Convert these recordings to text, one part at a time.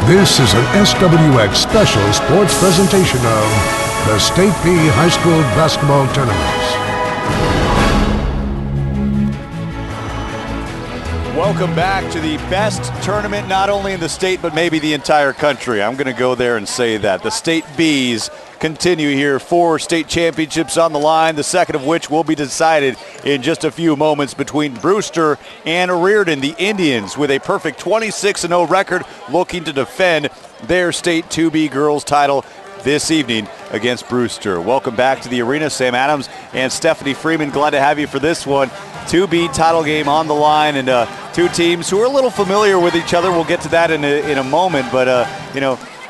This is an SWX special sports presentation of the State B High School Basketball Tournaments. Welcome back to the best tournament, not only in the state, but maybe the entire country. I'm going to go there and say that. The State Bs continue here. 4 state championships on the line, the second of which will be decided in just a few moments between Brewster and Reardan. The Indians, with a perfect 26-0 record, looking to defend their State 2B girls title this evening against Brewster. Welcome back to the arena, Sam Adams and Stephanie Freeman. Glad to have you for this one. 2B title game on the line, and two teams who are a little familiar with each other. We'll get to that in a moment, but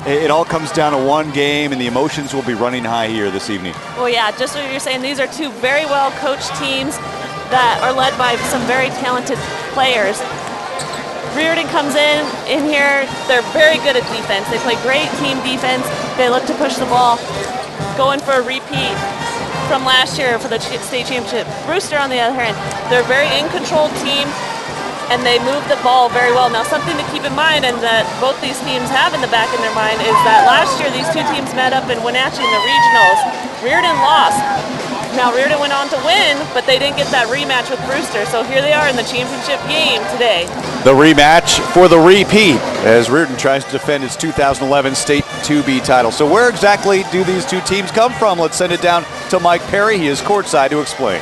it all comes down to one game, and the emotions will be running high here this evening. Well, yeah, just what you're saying, these are two very well-coached teams that are led by some very talented players. Reardan comes in here, they're very good at defense. They play great team defense. They look to push the ball, going for a repeat from last year for the state championship. Brewster, on the other hand, they're a very in-control team, and they move the ball very well. Now, something to keep in mind, and that both these teams have in the back of their mind, is that last year these two teams met up in Wenatchee in the regionals. Reardan lost. Now, Reardan went on to win, but they didn't get that rematch with Brewster, so here they are in the championship game today. The rematch for the repeat as Reardan tries to defend its 2011 State 2B title. So where exactly do these two teams come from? Let's send it down to Mike Perry. He is courtside to explain.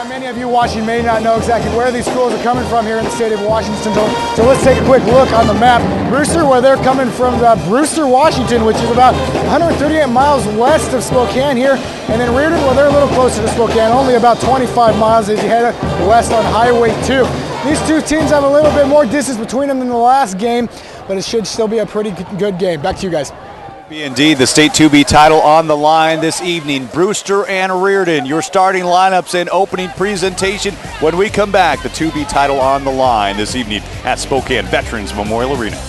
Many of you watching may not know exactly where these schools are coming from here in the state of Washington. So let's take a quick look on the map. Brewster, where they're coming from, Brewster, Washington, which is about 138 miles west of Spokane here. And then Reardan, well, they're a little closer to Spokane, only about 25 miles as you head west on Highway 2. These two teams have a little bit more distance between them than the last game, but it should still be a pretty good game. Back to you guys. Indeed, the State 2B title on the line this evening. Brewster and Reardan, your starting lineups and opening presentation when we come back. The 2B title on the line this evening at Spokane Veterans Memorial Arena.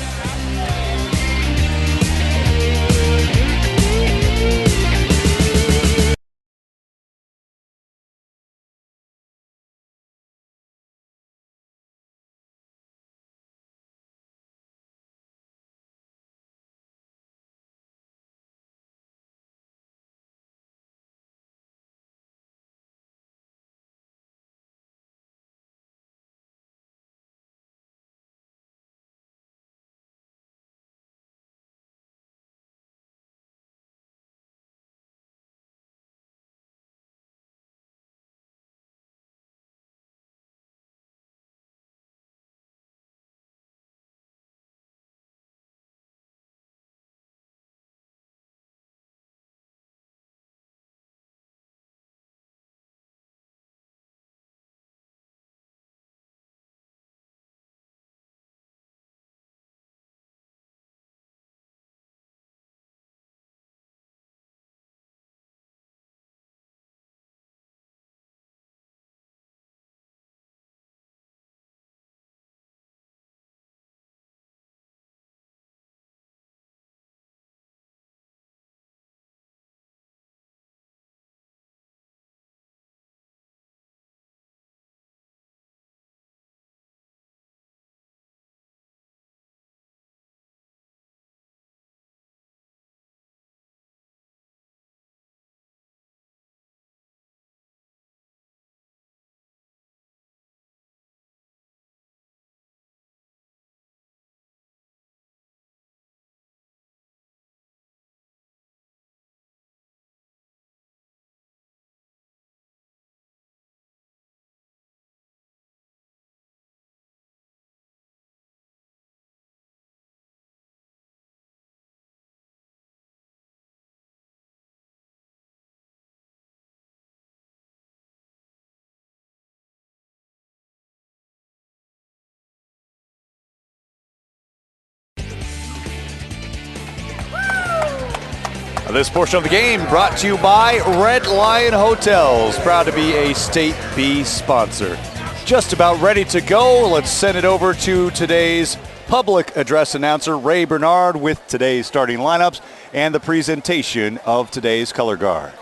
This portion of the game brought to you by Red Lion Hotels, proud to be a State B sponsor. Just about ready to go. Let's send it over to today's public address announcer, Ray Bernard, with today's starting lineups and the presentation of today's color guard.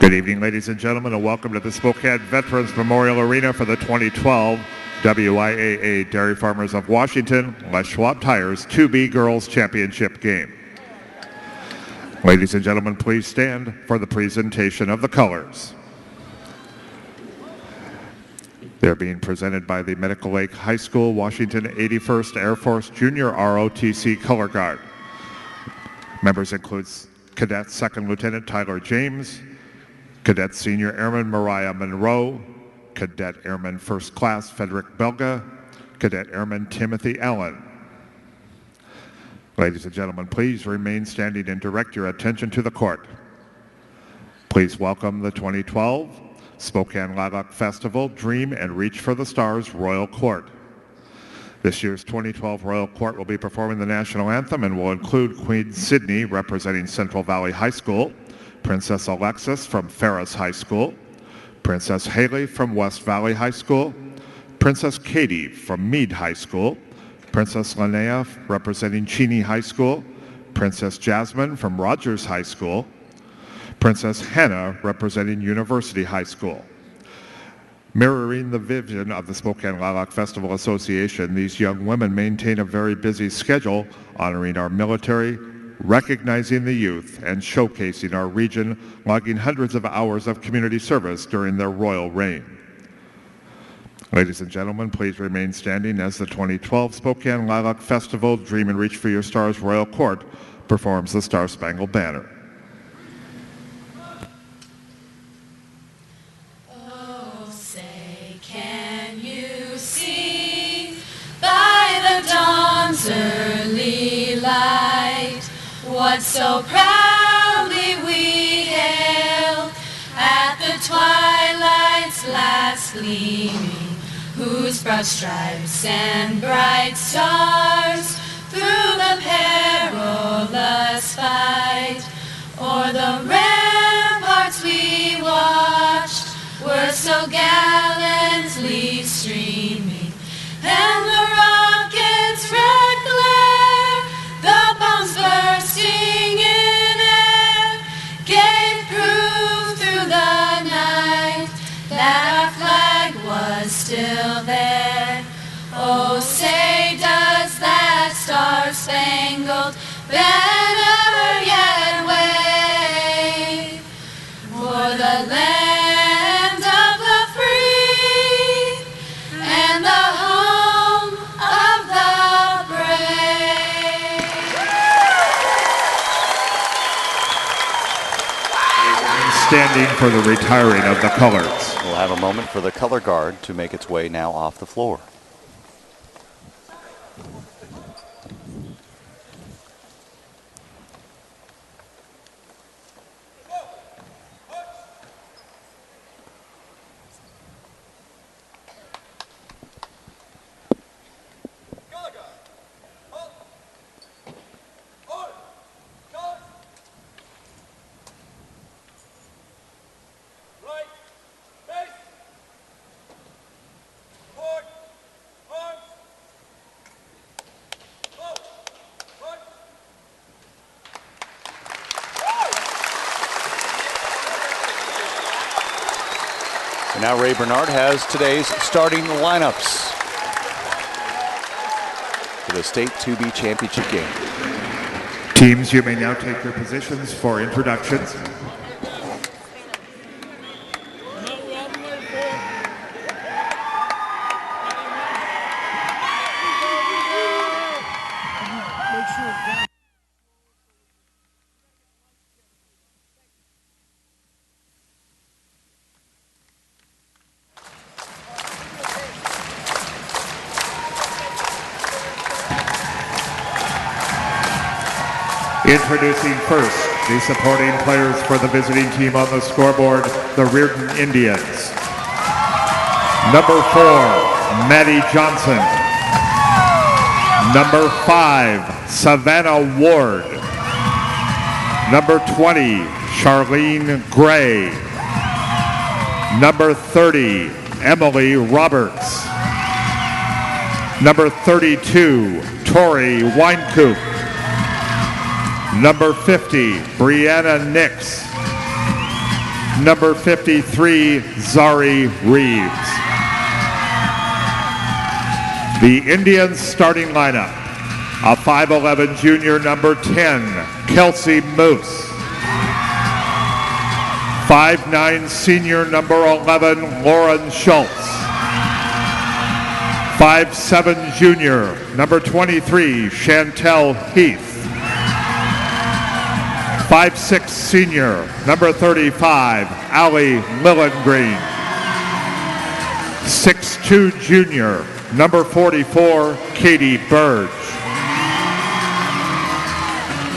Good evening, ladies and gentlemen, and welcome to the Spokane Veterans Memorial Arena for the 2012 WIAA Dairy Farmers of Washington, Les Schwab Tires 2B Girls Championship game. Ladies and gentlemen, please stand for the presentation of the colors. They're being presented by the Medical Lake High School, Washington 81st Air Force Junior ROTC Color Guard. Members include Cadet Second Lieutenant Tyler James, Cadet Senior Airman Mariah Monroe, Cadet Airman First Class Frederick Belga, Cadet Airman Timothy Allen. Ladies and gentlemen, please remain standing and direct your attention to the court. Please welcome the 2012 Spokane Lilac Festival Dream and Reach for the Stars Royal Court. This year's 2012 Royal Court will be performing the national anthem and will include Queen Sydney representing Central Valley High School, Princess Alexis from Ferris High School, Princess Haley from West Valley High School, Princess Katie from Meade High School, Princess Linnea representing Cheney High School, Princess Jasmine from Rogers High School, Princess Hannah representing University High School. Mirroring the vision of the Spokane Lilac Festival Association, these young women maintain a very busy schedule honoring our military, recognizing the youth, and showcasing our region, logging hundreds of hours of community service during their royal reign. Ladies and gentlemen, please remain standing as the 2012 Spokane Lilac Festival Dream and Reach for Your Stars Royal Court performs the Star Spangled Banner. Oh, say, can you see by the dawn's early light what so proudly we hailed at the twilight's last gleaming, whose broad stripes and bright stars through the perilous fight o'er the ramparts we watched were so gallantly streaming, and the rocket's red glare, the bombs bursting in air, gave proof through the night that our flag was still there. Oh, say, does that star-spangled banner yet wave for the land of the free and the home of the brave? Standing for the retiring of the colors. We'll have a moment for the color guard to make its way now off the floor. And now Ray Bernard has today's starting lineups for the state 2B championship game. Teams, you may now take your positions for introductions. Introducing first the supporting players for the visiting team on the scoreboard, the Reardan Indians. Number 4, Maddie Johnson. Number 5, Savannah Ward. Number 20, Charlene Gray. Number 30, Emily Roberts. Number 32, Tori Weinkoop. Number 50, Brianna Nix. Number 53, Zari Reeves. The Indians starting lineup. A 5'11 junior, number 10, Kelsey Moose. 5'9 senior, number 11, Lauren Schultz. 5'7 junior, number 23, Chantel Heath. 5'6 senior, number 35, Allie Lillengreen. 6'2 junior, number 44, Katie Burge.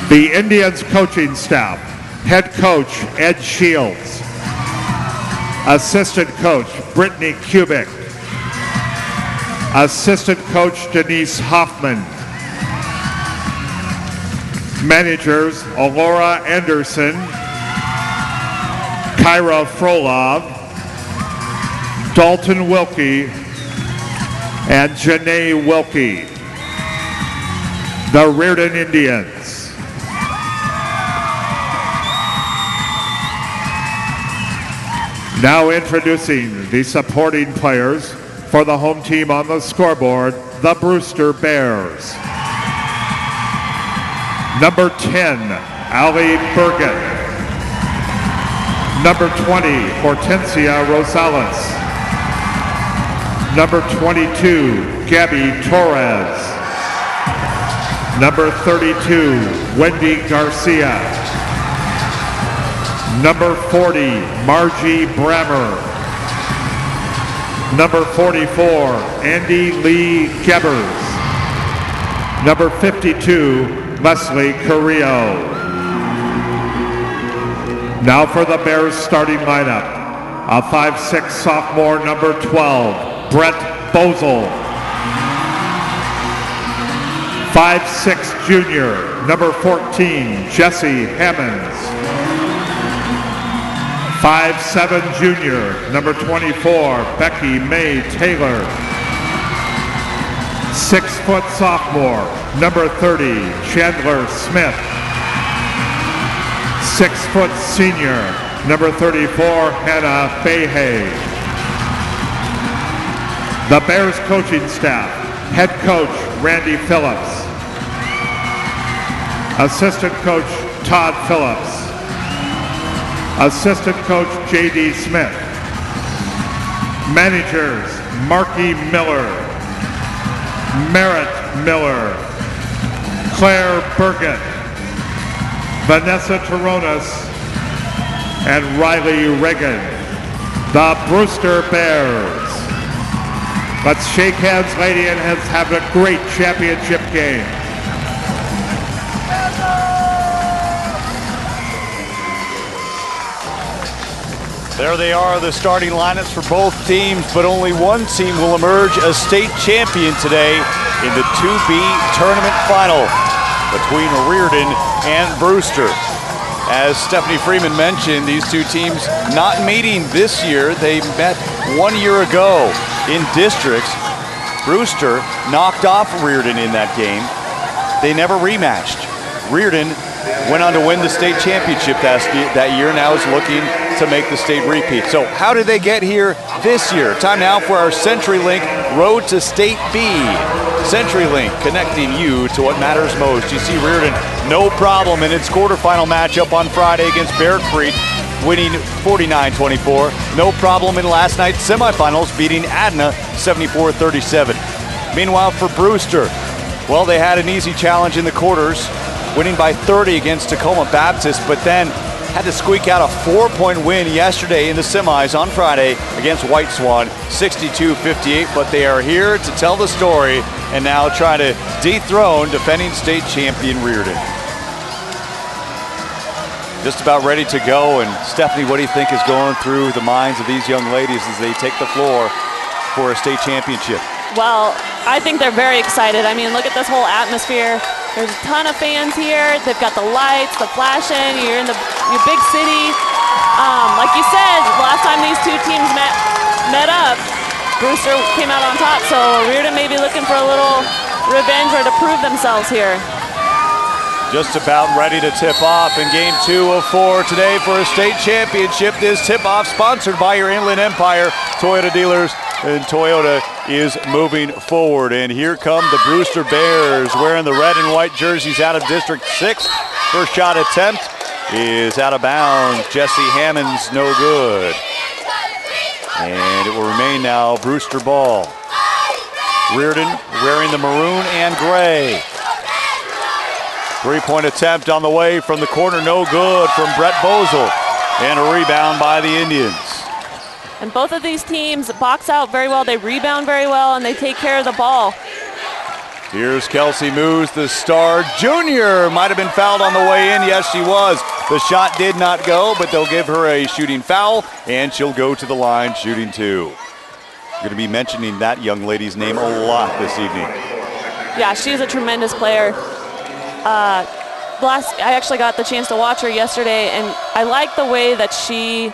The Indians coaching staff. Head coach, Ed Shields. Assistant coach, Brittany Kubik. Assistant coach, Denise Hoffman. Managers, Alora Anderson, Kyra Frolov, Dalton Wilkie, and Janae Wilkie. The Reardan Indians. Now introducing the supporting players for the home team on the scoreboard, the Brewster Bears. Number 10, Allie Burgett. Number 20, Hortensia Rosales. Number 22, Gabby Torres. Number 32, Wendy Garcia. Number 40, Margie Brammer. Number 44, Andy Lee Gebbers. Number 52, Leslie Carrillo. Now for the Bears starting lineup. A 5'6 sophomore, number 12, Brett Bozel. 5'6 junior, number 14, Jesse Hammonds. 5'7 junior, number 24, Becky Mae Taylor. 6 foot sophomore, number 30, Chandler Smith. 6 foot senior, number 34, Hannah Fahey. The Bears coaching staff. Head coach, Randy Phillips. Assistant coach, Todd Phillips. Assistant coach, J.D. Smith. Managers, Marky Miller, Merritt Miller, Claire Burgett, Vanessa Toronas, and Riley Reagan. The Brewster Bears. Let's shake hands, lady, and let's have a great championship game. There they are, the starting lineups for both teams, but only one team will emerge as state champion today in the 2B tournament final between Reardan and Brewster. As Stephanie Freeman mentioned, these two teams not meeting this year. They met 1 year ago in districts. Brewster knocked off Reardan in that game. They never rematched. Reardan went on to win the state championship that year, now is looking to make the state repeat. So how did they get here this year? Time now for our CenturyLink Road to State B. CenturyLink, connecting you to what matters most. You see Reardan, no problem in its quarterfinal matchup on Friday against Bear Creek, winning 49-24. No problem in last night's semifinals, beating Adna 74-37. Meanwhile for Brewster, well, they had an easy challenge in the quarters, winning by 30 against Tacoma Baptist, but then had to squeak out a 4-point win yesterday in the semis on Friday against White Swan, 62-58, but they are here to tell the story and now try to dethrone defending state champion Reardan. Just about ready to go, and Stephanie, what do you think is going through the minds of these young ladies as they take the floor for a state championship? Well, I think they're very excited. I mean, look at this whole atmosphere. There's a ton of fans here. They've got the lights, the flashing. You're in your big city. Like you said, last time these two teams met up, Brewster came out on top. So Reardan may be looking for a little revenge or to prove themselves here. Just about ready to tip off in game 2 of 4 today for a state championship. This tip-off sponsored by your Inland Empire Toyota dealers and Toyota is moving forward. And here come the Brewster Bears wearing the red and white jerseys out of District 6. First shot attempt is out of bounds. Jesse Hammond's no good. And it will remain now Brewster ball. Reardan wearing the maroon and gray. Three-point attempt on the way from the corner, no good from Brett Bozel. And a rebound by the Indians. And both of these teams box out very well. They rebound very well, and they take care of the ball. Here's Kelsey Moose, the star junior. Might have been fouled on the way in. Yes, she was. The shot did not go, but they'll give her a shooting foul, and she'll go to the line shooting 2. Going to be mentioning that young lady's name a lot this evening. Yeah, she's a tremendous player. I actually got the chance to watch her yesterday, and I like the way that she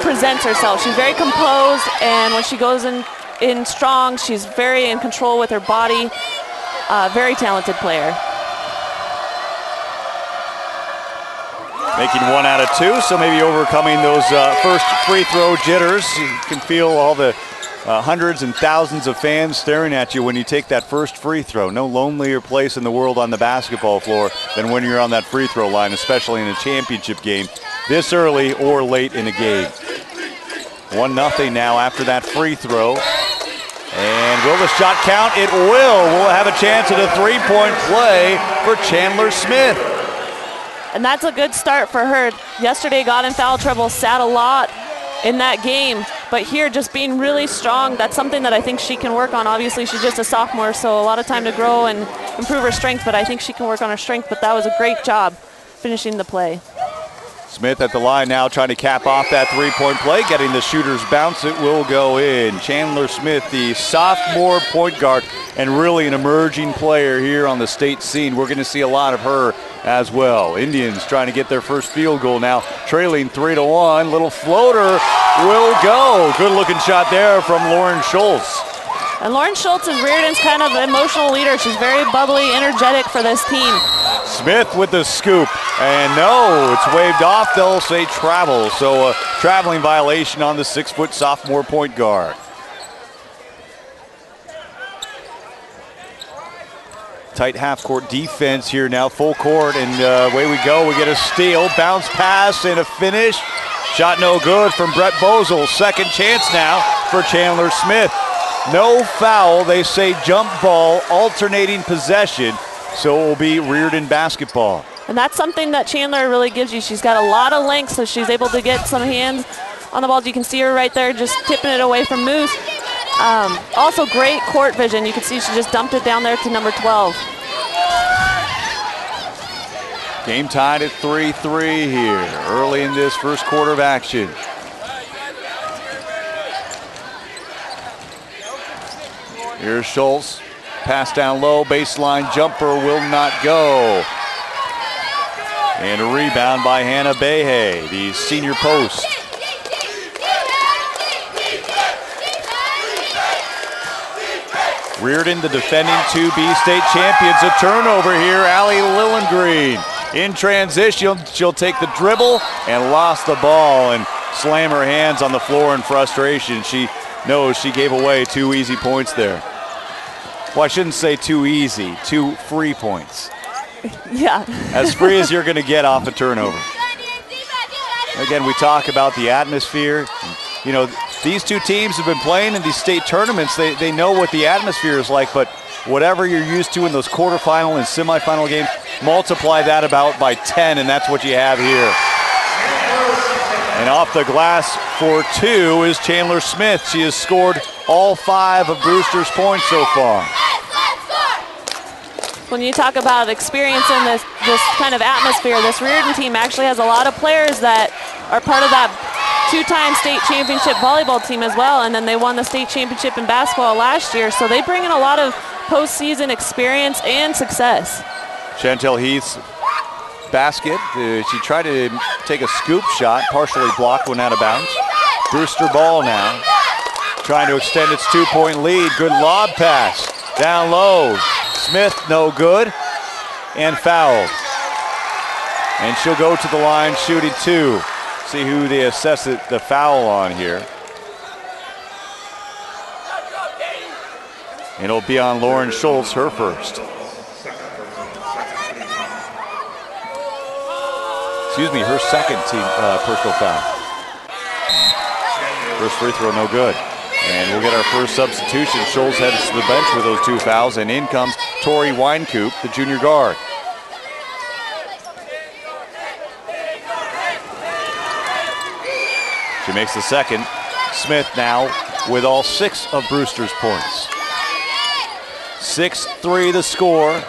presents herself. She's very composed, and when she goes in strong, she's very in control with her body. Very talented player. Making 1 out of 2, so maybe overcoming those first free throw jitters. You can feel all the hundreds and thousands of fans staring at you when you take that first free throw. No lonelier place in the world on the basketball floor than when you're on that free throw line, especially in a championship game this early or late in a game. 1-0 now after that free throw. And will the shot count? It will. We'll have a chance at a three-point play for Chandler Smith. And that's a good start for her. Yesterday got in foul trouble, sat a lot in that game. But here just being really strong, that's something that I think she can work on. Obviously she's just a sophomore, so a lot of time to grow and improve her strength, but I think she can work on her strength. But that was a great job finishing the play. Smith at the line now trying to cap off that three-point play, getting the shooter's bounce. It will go in. Chandler Smith, the sophomore point guard, and really an emerging player here on the state scene. We're going to see a lot of her as well. Indians trying to get their first field goal now, trailing 3-1. Little floater will go. Good looking shot there from Lauren Schultz. And Lauren Schultz is Reardan's kind of emotional leader. She's very bubbly, energetic for this team. Smith with the scoop, and no, it's waved off. They'll say travel, so a traveling violation on the 6-foot sophomore point guard. Tight half-court defense here now, full court, and away we go. We get a steal, bounce pass, and a finish. Shot no good from Brett Bozel. Second chance now for Chandler Smith. No foul, they say jump ball, alternating possession, so it will be Reardan basketball. And that's something that Chandler really gives you. She's got a lot of length, so she's able to get some hands on the ball. You can see her right there just tipping it away from Moose. Also great court vision. You can see she just dumped it down there to number 12. Game tied at 3-3 here, early in this first quarter of action. Here's Schultz, pass down low, baseline jumper will not go. And a rebound by Hannah Behe, the senior post. Reardan, the defending 2B state champions. A turnover here, Allie Lillengreen. In transition, she'll take the dribble and lost the ball and slam her hands on the floor in frustration. She knows she gave away 2 easy points there. Well, I shouldn't say 2 easy, 2 free points. Yeah. As free as you're going to get off a turnover. Again, we talk about the atmosphere. You know, these two teams have been playing in these state tournaments. They know what the atmosphere is like, but whatever you're used to in those quarterfinal and semifinal games, multiply that about by 10, and that's what you have here. And off the glass for 2 is Chandler Smith. She has scored all 5 of Brewster's points so far. When you talk about experiencing this kind of atmosphere, this Reardan team actually has a lot of players that are part of that 2-time state championship volleyball team as well, and then they won the state championship in basketball last year, so they bring in a lot of postseason experience and success. Chantel Heath's basket, she tried to take a scoop shot, partially blocked, went out of bounds. Brewster ball now, trying to extend its 2-point lead. Good lob pass, down low. Smith no good, and fouled. And she'll go to the line shooting 2. See who they assess the foul on here. And it'll be on Lauren Schultz, her first. Excuse me, her second team personal foul. First free throw, no good. And we'll get our first substitution. Schultz heads to the bench with those 2 fouls, and in comes Tori Weinkoop, the junior guard. She makes the second. Smith now with all 6 of Brewster's points. 6-3 the score.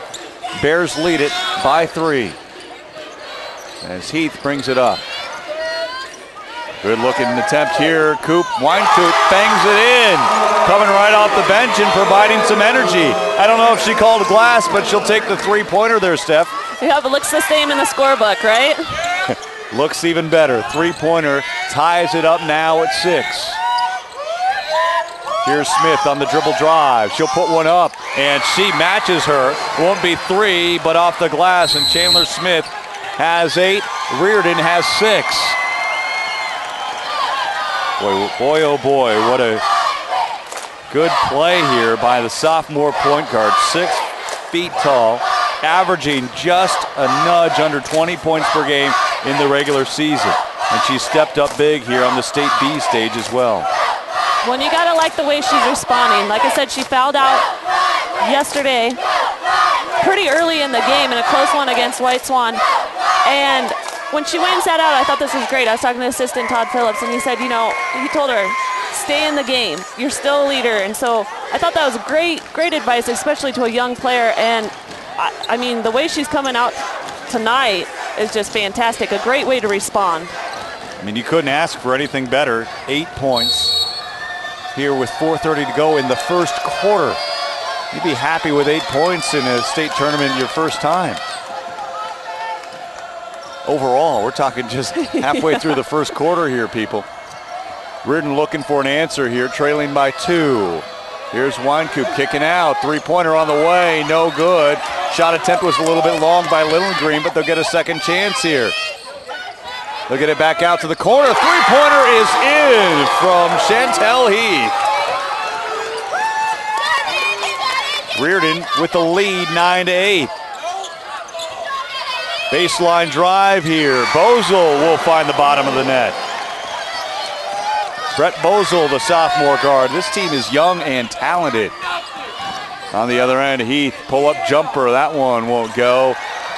Bears lead it by 3. As Heath brings it up. Good looking attempt here. Weinkoop bangs it in. Coming right off the bench and providing some energy. I don't know if she called a glass, but she'll take the 3-pointer there, Steph. Yeah, but looks the same in the scorebook, right? Looks even better. 3-pointer ties it up now at 6. Here's Smith on the dribble drive. She'll put one up, and she matches her. Won't be 3, but off the glass, and Chandler Smith has 8. Reardan has 6. Boy, oh boy, what a good play here by the sophomore point guard. 6 feet tall, averaging just a nudge under 20 points per game in the regular season. And she stepped up big here on the State B stage as well. Well, you gotta like the way she's responding. Like I said, she fouled out yesterday pretty early in the game in a close one against White Swan. And when she wins that out, I thought this was great. I was talking to assistant Todd Phillips, and he said, you know, he told her, stay in the game. You're still a leader. And so I thought that was great advice, especially to a young player. And I mean, the way she's coming out tonight is just fantastic. A great way to respond. I mean, you couldn't ask for anything better. 8 points here with 4:30 to go in the first quarter. You'd be happy with 8 points in a state tournament your first time. Overall, we're talking just halfway through the first quarter here, people. Reardan looking for an answer here, trailing by 2. Here's Weinkoop kicking out. 3-pointer on the way, no good. Shot attempt was a little bit long by Little Green, but they'll get a second chance here. They'll get it back out to the corner. 3-pointer is in from Chantel Heath. Reardan with the lead, 9-8. Baseline drive here. Bozel will find the bottom of the net. Brett Bozel, the sophomore guard. This team is young and talented. On the other end, Heath, pull-up jumper. That one won't go.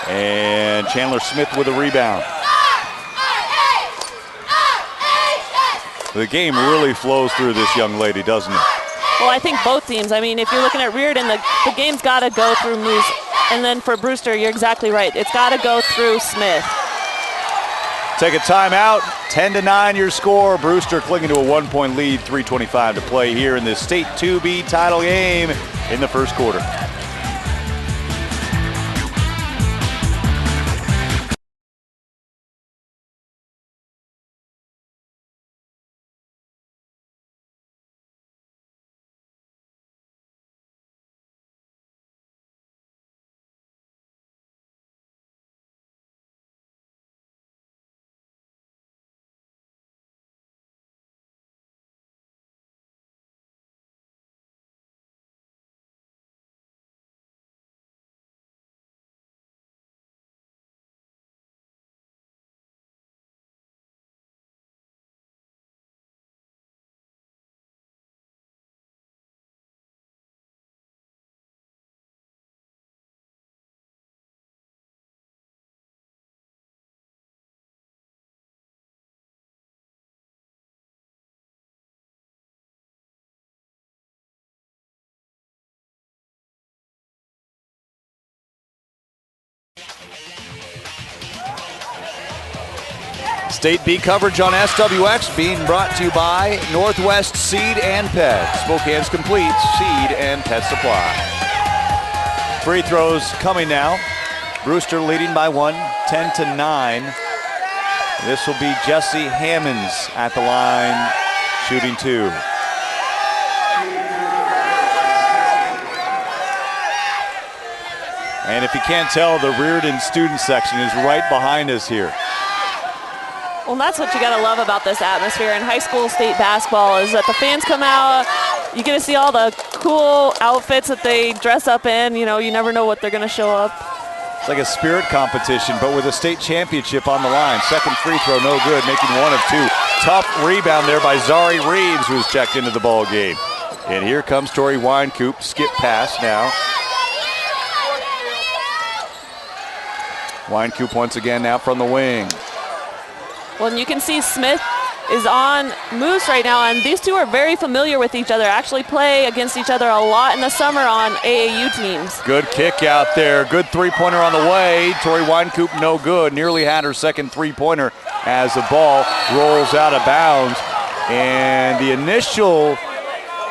And Chandler Smith with a rebound. The game really flows through this young lady, doesn't it? Well, I think both teams. I mean, if you're looking at Reardan, the game's got to go through Moose. And then for Brewster, you're exactly right. It's got to go through Smith. Take a timeout. 10-9 your score. Brewster clinging to a 1-point lead. 3:25 to play here in the State 2B title game in the first quarter. State B coverage on SWX being brought to you by Northwest Seed and Pet, Spokane's complete seed and pet supply. Free throws coming now. Brewster leading by 1, 10-9. This will be Jessie Hammonds at the line, shooting 2. And if you can't tell, the Reardan student section is right behind us here. Well, that's what you got to love about this atmosphere in high school state basketball is that the fans come out, you get to see all the cool outfits that they dress up in. You know, you never know what they're going to show up. It's like a spirit competition, but with a state championship on the line. Second free throw, no good, making 1 of 2. Tough rebound there by Zari Reeves, who's checked into the ball game. And here comes Tori Winecoop, skip pass now. Winecoop once again now from the wing. Well, and you can see Smith is on Moose right now, and these two are very familiar with each other, actually play against each other a lot in the summer on AAU teams. Good kick out there. Good three-pointer on the way. Tori Winecoop no good. Nearly had her second three-pointer as the ball rolls out of bounds. And the initial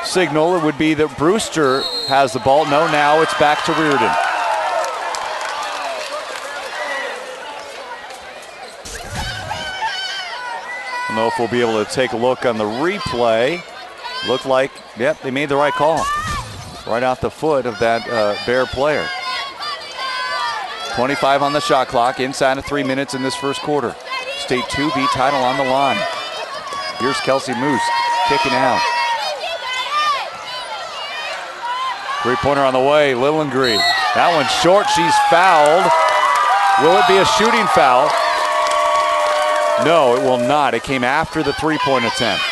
signal would be that Brewster has the ball. No, now it's back to Reardan. I don't know if we'll be able to take a look on the replay. Looked like, yep, they made the right call. Right off the foot of that Bear player. 25 on the shot clock, inside of 3 minutes in this first quarter. State 2B title on the line. Here's Kelsey Moose kicking out. Three-pointer on the way, Lillengree. That one's short, she's fouled. Will it be a shooting foul? No, it will not. It came after the three-point attempt.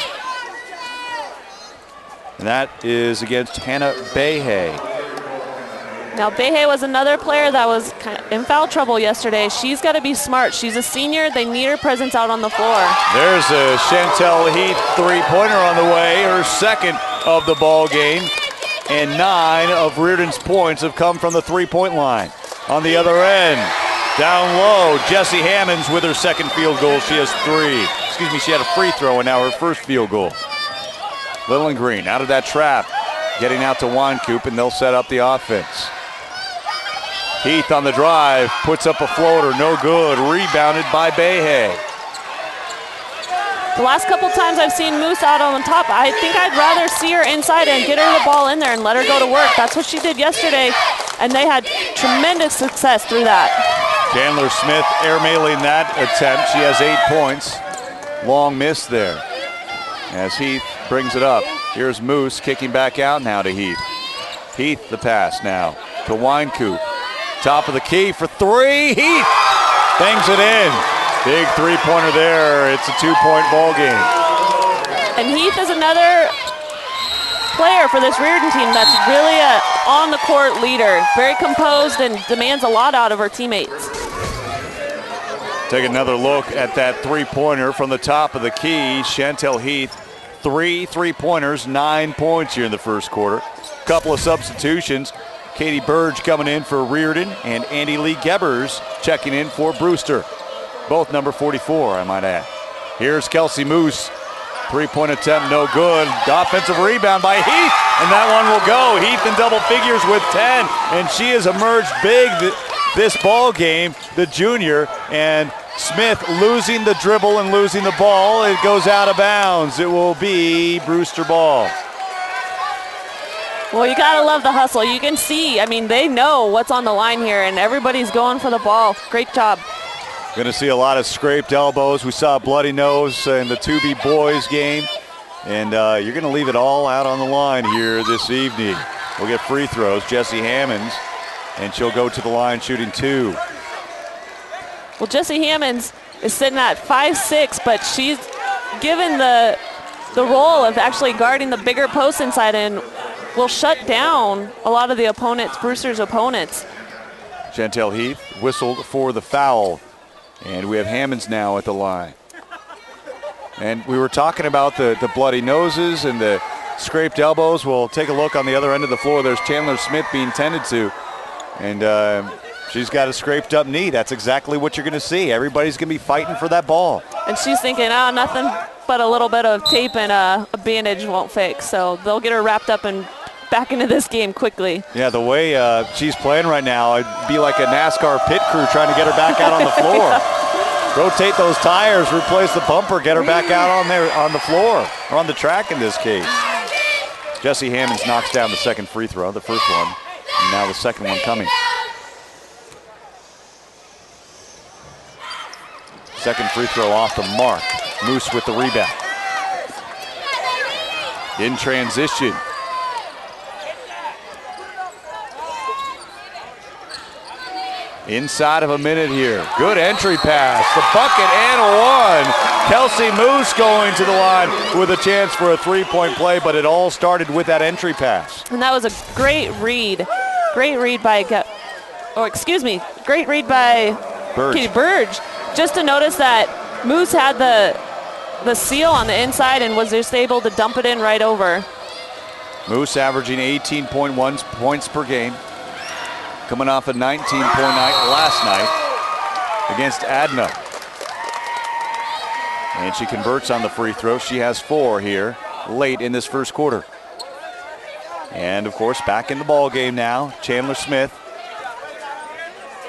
And that is against Hannah Behe. Now, Behe was another player that was kind of in foul trouble yesterday. She's got to be smart. She's a senior. They need her presence out on the floor. There's a Chantel Heath three-pointer on the way, her second of the ball game. And 9 of Reardan's points have come from the three-point line. On the other end, down low, Jessie Hammonds with her second field goal. She has 3. Excuse me, she had a free throw and now her first field goal. Lillengreen out of that trap, getting out to Winecoop, and they'll set up the offense. Heath on the drive, puts up a floater, no good. Rebounded by Behe. The last couple times I've seen Moose out on top, I think I'd rather see her inside and get her the ball in there and let her go to work. That's what she did yesterday, and they had tremendous success through that. Chandler Smith airmailing that attempt. She has 8 points. Long miss there as Heath brings it up. Here's Moose kicking back out now to Heath. Heath the pass now to Winecoop. Top of the key for 3. Heath bangs it in. Big three-pointer there. It's a 2-point ball game. And Heath is another player for this Reardan team that's really a on-the-court leader. Very composed and demands a lot out of her teammates. Take another look at that three-pointer from the top of the key. Chantel Heath, 3 three-pointers, 9 points here in the first quarter. Couple of substitutions. Katie Burge coming in for Reardan and Andy Lee Gebbers checking in for Brewster. Both number 44, I might add. Here's Kelsey Moose. Three-point attempt, no good. Offensive rebound by Heath, and that one will go. Heath in double figures with 10, and she has emerged big this ball game, the junior, and Smith losing the dribble and losing the ball. It goes out of bounds. It will be Brewster ball. Well, you gotta love the hustle. You can see, I mean, they know what's on the line here, and everybody's going for the ball. Great job. Going to see a lot of scraped elbows. We saw a bloody nose in the 2B boys game. And you're going to leave it all out on the line here this evening. We'll get free throws. Jessie Hammonds, and she'll go to the line shooting 2. Well, Jessie Hammonds is sitting at 5'6", but she's given the role of actually guarding the bigger post inside and will shut down a lot of the opponents, Brewster's opponents. Chantel Heath whistled for the foul. And we have Hammonds now at the line. And we were talking about the bloody noses and the scraped elbows. We'll take a look on the other end of the floor. There's Chandler Smith being tended to. And she's got a scraped up knee. That's exactly what you're going to see. Everybody's going to be fighting for that ball. And she's thinking, nothing but a little bit of tape and a bandage won't fix. So they'll get her wrapped up and back into this game quickly. Yeah, the way she's playing right now, it'd be like a NASCAR pit crew trying to get her back out on the floor. Rotate those tires, replace the bumper, get her back out on the floor, or on the track in this case. Jessie Hammonds knocks down the second free throw, the first one, and now the second one coming. Second free throw off the mark. Moose with the rebound. In transition. Inside of a minute here. Good entry pass. The bucket and one. Kelsey Moose going to the line with a chance for a three-point play, but it all started with that entry pass. And that was a great read. Great read by, great read by Katie Burge. Just to notice that Moose had the seal on the inside and was just able to dump it in right over. Moose averaging 18.1 points per game. Coming off a 19-point night last night against Adna. And she converts on the free throw. She has 4 here late in this first quarter. And of course, back in the ball game now, Chandler Smith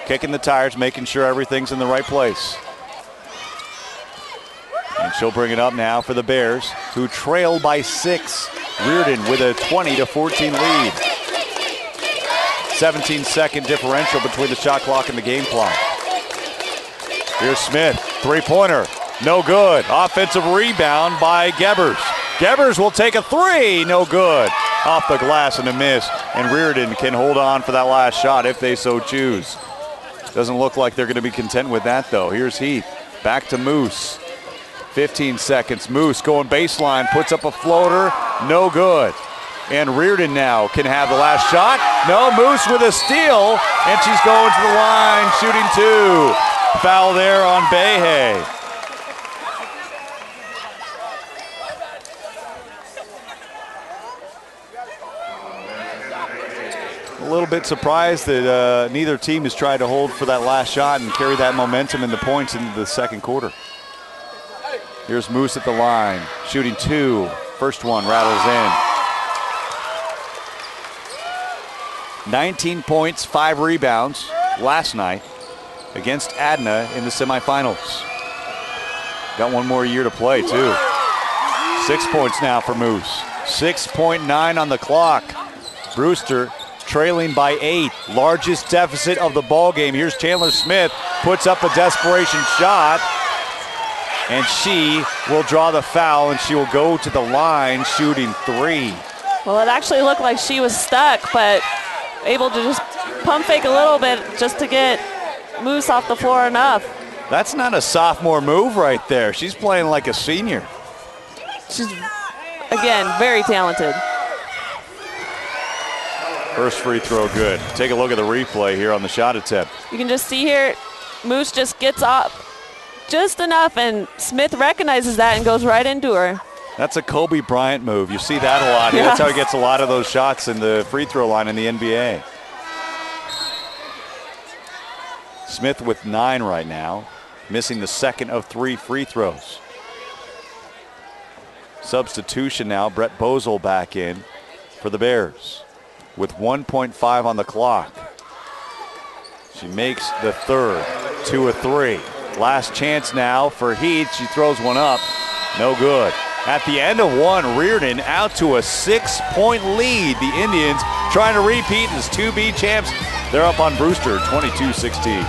kicking the tires, making sure everything's in the right place. And she'll bring it up now for the Bears, who trail by 6. Reardan with a 20-14 lead. 17-second differential between the shot clock and the game clock. Here's Smith, three-pointer, no good. Offensive rebound by Gebbers. Gebbers will take a 3, no good. Off the glass and a miss, and Reardan can hold on for that last shot if they so choose. Doesn't look like they're going to be content with that, though. Here's Heath, back to Moose. 15 seconds, Moose going baseline, puts up a floater, no good. And Reardan now can have the last shot. No, Moose with a steal, and she's going to the line, shooting 2. Foul there on Behe. A little bit surprised that neither team has tried to hold for that last shot and carry that momentum and the points into the second quarter. Here's Moose at the line, shooting 2. First one rattles in. 19 points, 5 rebounds last night against Adna in the semifinals. Got one more year to play, too. 6 points now for Moose. 6.9 on the clock. Brewster trailing by 8. Largest deficit of the ball game. Here's Chandler Smith, puts up a desperation shot, and she will draw the foul, and she will go to the line shooting 3. Well, it actually looked like she was stuck, but able to just pump fake a little bit just to get Moose off the floor enough. That's not a sophomore move right there. She's playing like a senior. She's, again, very talented. First free throw good. Take a look at the replay here on the shot attempt. You can just see here, Moose just gets up just enough, and Smith recognizes that and goes right into her. That's a Kobe Bryant move. You see that a lot. Yeah. That's how he gets a lot of those shots in the free throw line in the NBA. Smith with 9 right now, missing the second of 3 free throws. Substitution now, Brett Bozel back in for the Bears with 1.5 on the clock. She makes the third, 2 of 3. Last chance now for Heath. She throws one up, no good. At the end of one, Reardan out to a 6-point lead. The Indians trying to repeat as 2B champs. They're up on Brewster, 22-16.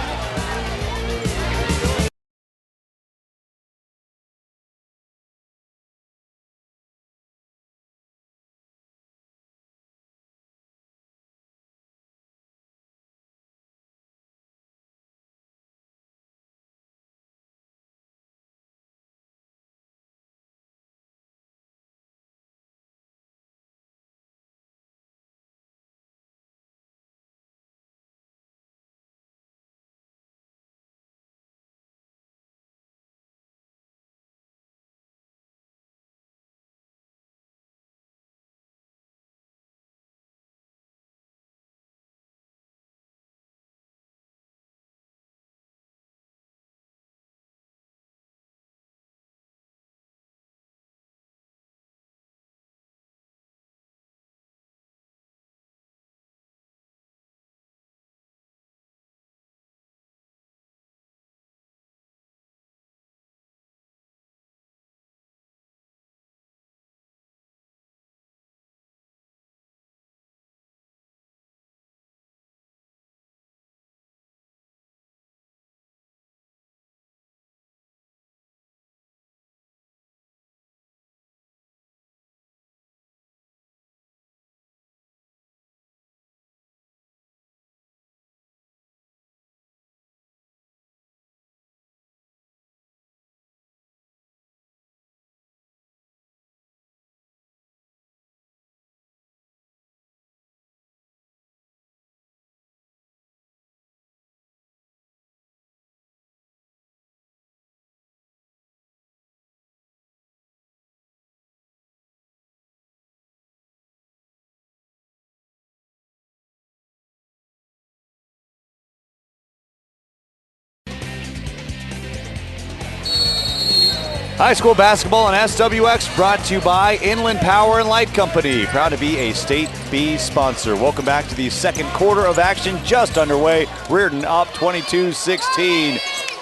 High school basketball on SWX brought to you by Inland Power and Light Company. Proud to be a State B sponsor. Welcome back to the second quarter of action just underway. Reardan up 22-16.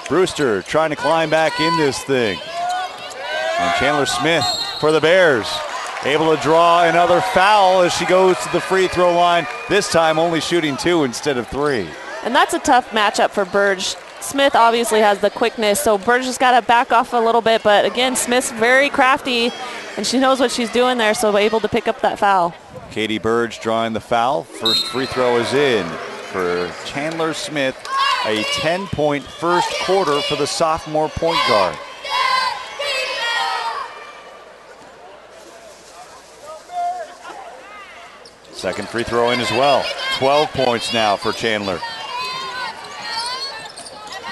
Brewster trying to climb back in this thing. And Chandler Smith for the Bears. Able to draw another foul as she goes to the free throw line. This time only shooting 2 instead of 3. And that's a tough matchup for Burge. Smith obviously has the quickness, so Burge has got to back off a little bit. But again, Smith's very crafty, and she knows what she's doing there, so able to pick up that foul. Katie Burge drawing the foul. First free throw is in for Chandler Smith. A 10-point first quarter for the sophomore point guard. Second free throw in as well. 12 points now for Chandler.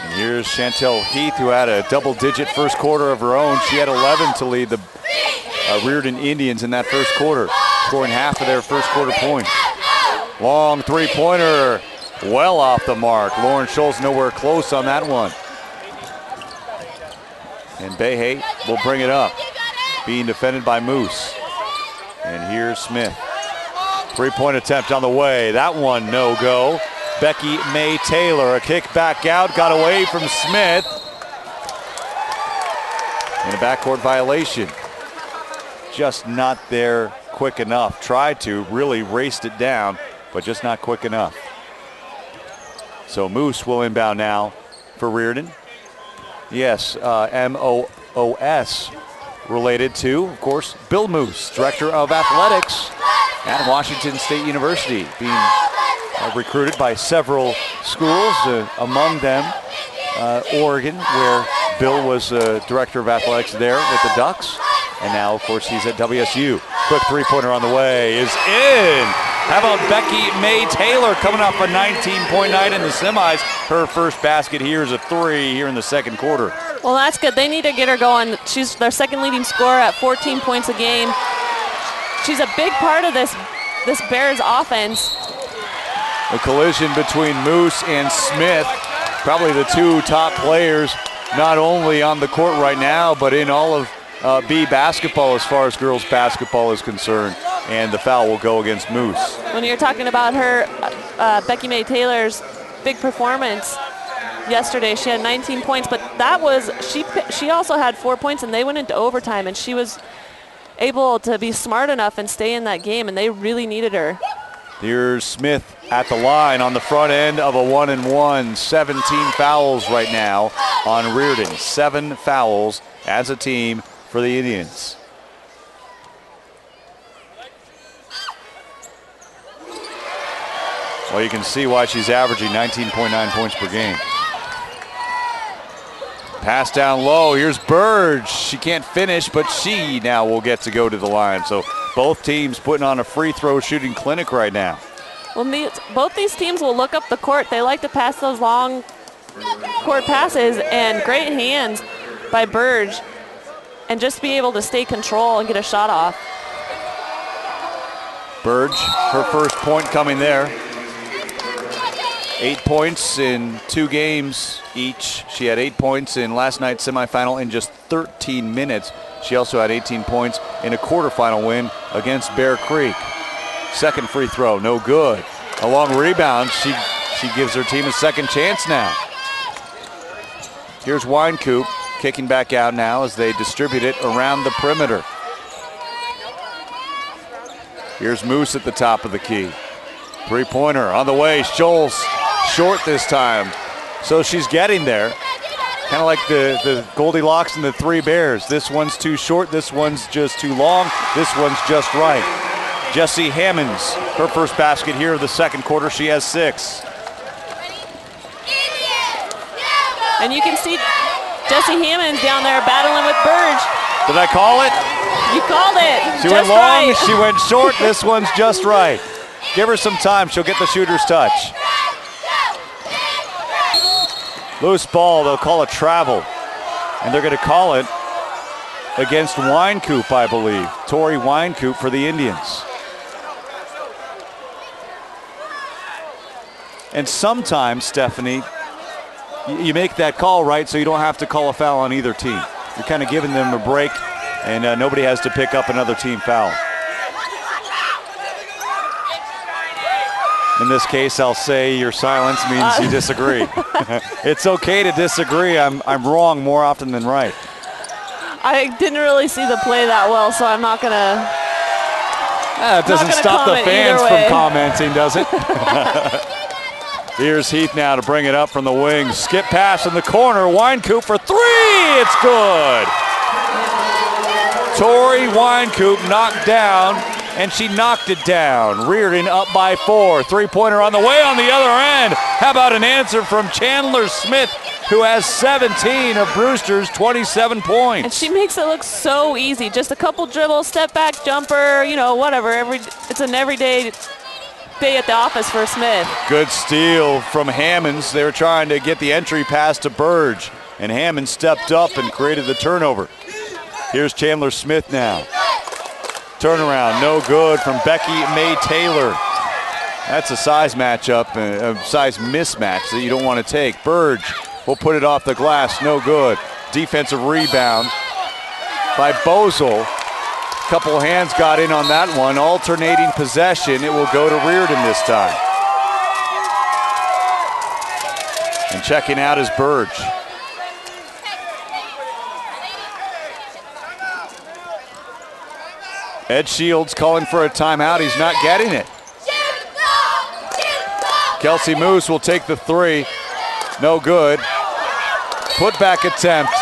And here's Chantel Heath, who had a double-digit first quarter of her own. She had 11 to lead the Reardan Indians in that first quarter, scoring half of their first quarter points. Long three-pointer, well off the mark. Lauren Schultz nowhere close on that one. And Behe will bring it up, being defended by Moose. And here's Smith. Three-point attempt on the way. That one no go. Becky May Taylor, a kick back out, got away from Smith. And a backcourt violation. Just not there quick enough. Tried to, really raced it down, but just not quick enough. So Moose will inbound now for Reardan. Yes, M-O-O-S, related to, of course, Bill Moose, Director of Athletics at Washington State University, being recruited by several schools, among them Oregon, where Bill was Director of Athletics there with the Ducks. And now, of course, he's at WSU. Quick three-pointer on the way is in. How about Becky May Taylor coming off a 19-point night in the semis? Her first basket here is a 3 here in the second quarter. Well, that's good. They need to get her going. She's their second leading scorer at 14 points a game. She's a big part of this Bears offense. A collision between Moose and Smith, probably the two top players, not only on the court right now, but in all of B basketball as far as girls basketball is concerned. And the foul will go against Moose. When you're talking about her, Becky May Taylor's big performance yesterday, she had 19 points, but that was, she also had 4 points, and they went into overtime, and she was able to be smart enough and stay in that game, and they really needed her. Here's Smith at the line on the front end of a 1-and-1. 17 fouls right now on Reardan. 7 fouls as a team for the Indians. Well, you can see why she's averaging 19.9 points per game. Pass down low. Here's Burge. She can't finish, but she now will get to go to the line. So both teams putting on a free throw shooting clinic right now. Well, both these teams will look up the court. They like to pass those long court passes, and great hands by Burge, and just be able to stay control and get a shot off. Burge, her first point coming there. 8 points in 2 games each. She had 8 points in last night's semifinal in just 13 minutes. She also had 18 points in a quarterfinal win against Bear Creek. Second free throw, no good. A long rebound, she gives her team a second chance now. Here's Winecoop kicking back out now as they distribute it around the perimeter. Here's Moose at the top of the key. Three-pointer on the way, Scholes short this time. So she's getting there. Kind of like the Goldilocks and the Three Bears. This one's too short, this one's just too long, this one's just right. Jessie Hammonds, her first basket here of the second quarter. She has 6. And you can see Jessie Hammonds down there battling with Burge. Did I call it? You called it. She went long, right. She went short. This one's just right. Give her some time. She'll get the shooter's touch. Loose ball, they'll call it travel. And they're going to call it against Winecoop, I believe. Tori Winecoop for the Indians. And sometimes, Stephanie, you make that call, right, so you don't have to call a foul on either team. you're kind of giving them a break, and nobody has to pick up another team foul. In this case, I'll say your silence means you disagree. It's okay to disagree. I'm wrong more often than right. I didn't really see the play that well, so I'm not gonna. It doesn't stop the fans from commenting, does it? Here's Heath now to bring it up from the wing. Skip pass in the corner. Winecoop for three. It's good. Tori Winecoop knocked down, and she knocked it down. Reardan up by 4. Three-pointer on the way on the other end. How about an answer from Chandler Smith, who has 17 of Brewster's 27 points. And she makes it look so easy. Just a couple dribbles, step back, jumper, you know, whatever. It's an everyday day at the office for Smith. Good steal from Hammonds. They were trying to get the entry pass to Burge, and Hammond stepped up and created the turnover. Here's Chandler Smith now. Turnaround, no good from Becky Mae Taylor. That's a size matchup, a size mismatch that you don't want to take. Burge will put it off the glass, no good. Defensive rebound by Bozel. Couple hands got in on that one. Alternating possession, it will go to Reardan this time. And checking out is Burge. Ed Shields calling for a timeout. He's not getting it. Kelsey Moose will take the three. No good. Put back attempt.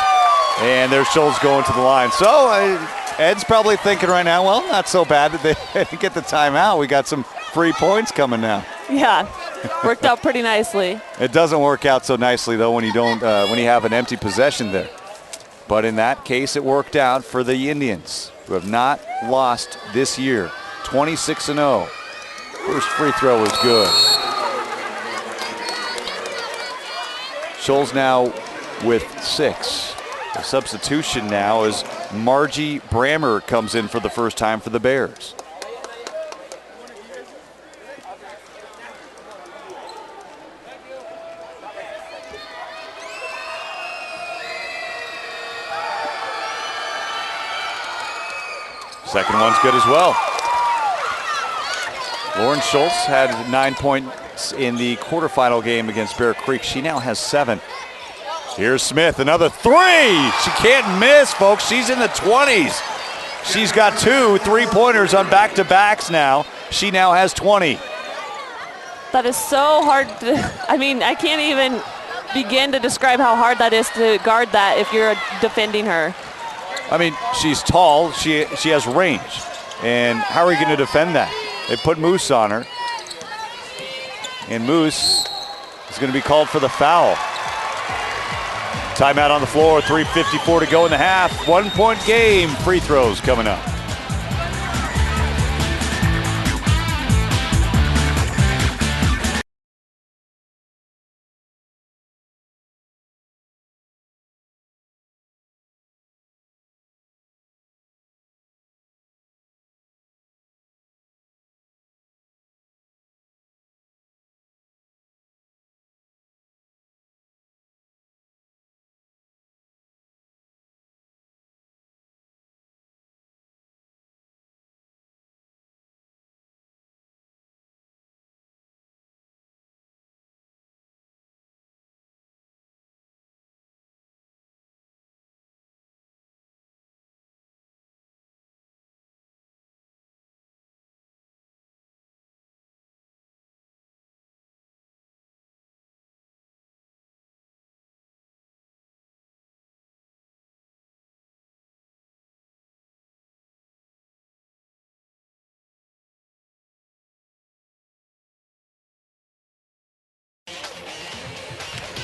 And there's Schultz going to the line. So Ed's probably thinking right now, well, not so bad that they didn't get the timeout. We got some free points coming now. Yeah, worked out pretty nicely. It doesn't work out so nicely, though, when you don't when you have an empty possession there. But in that case, it worked out for the Indians, who have not lost this year. 26-0. First free throw was good. Schultz now with 6. The substitution now is Margie Brammer comes in for the first time for the Bears. Second one's good as well. Lauren Schultz had 9 points in the quarterfinal game against Bear Creek. She now has 7. Here's Smith, another three. She can't miss, folks. She's in the 20s. She's got 2 3-pointers on back-to-backs now. She now has 20. That is so hard I can't even begin to describe how hard that is to guard that if you're defending her. She's tall. She has range. And how are you going to defend that? They put Moose on her. And Moose is going to be called for the foul. Timeout on the floor, 3:54 to go in the half. 1-point game. Free throws coming up.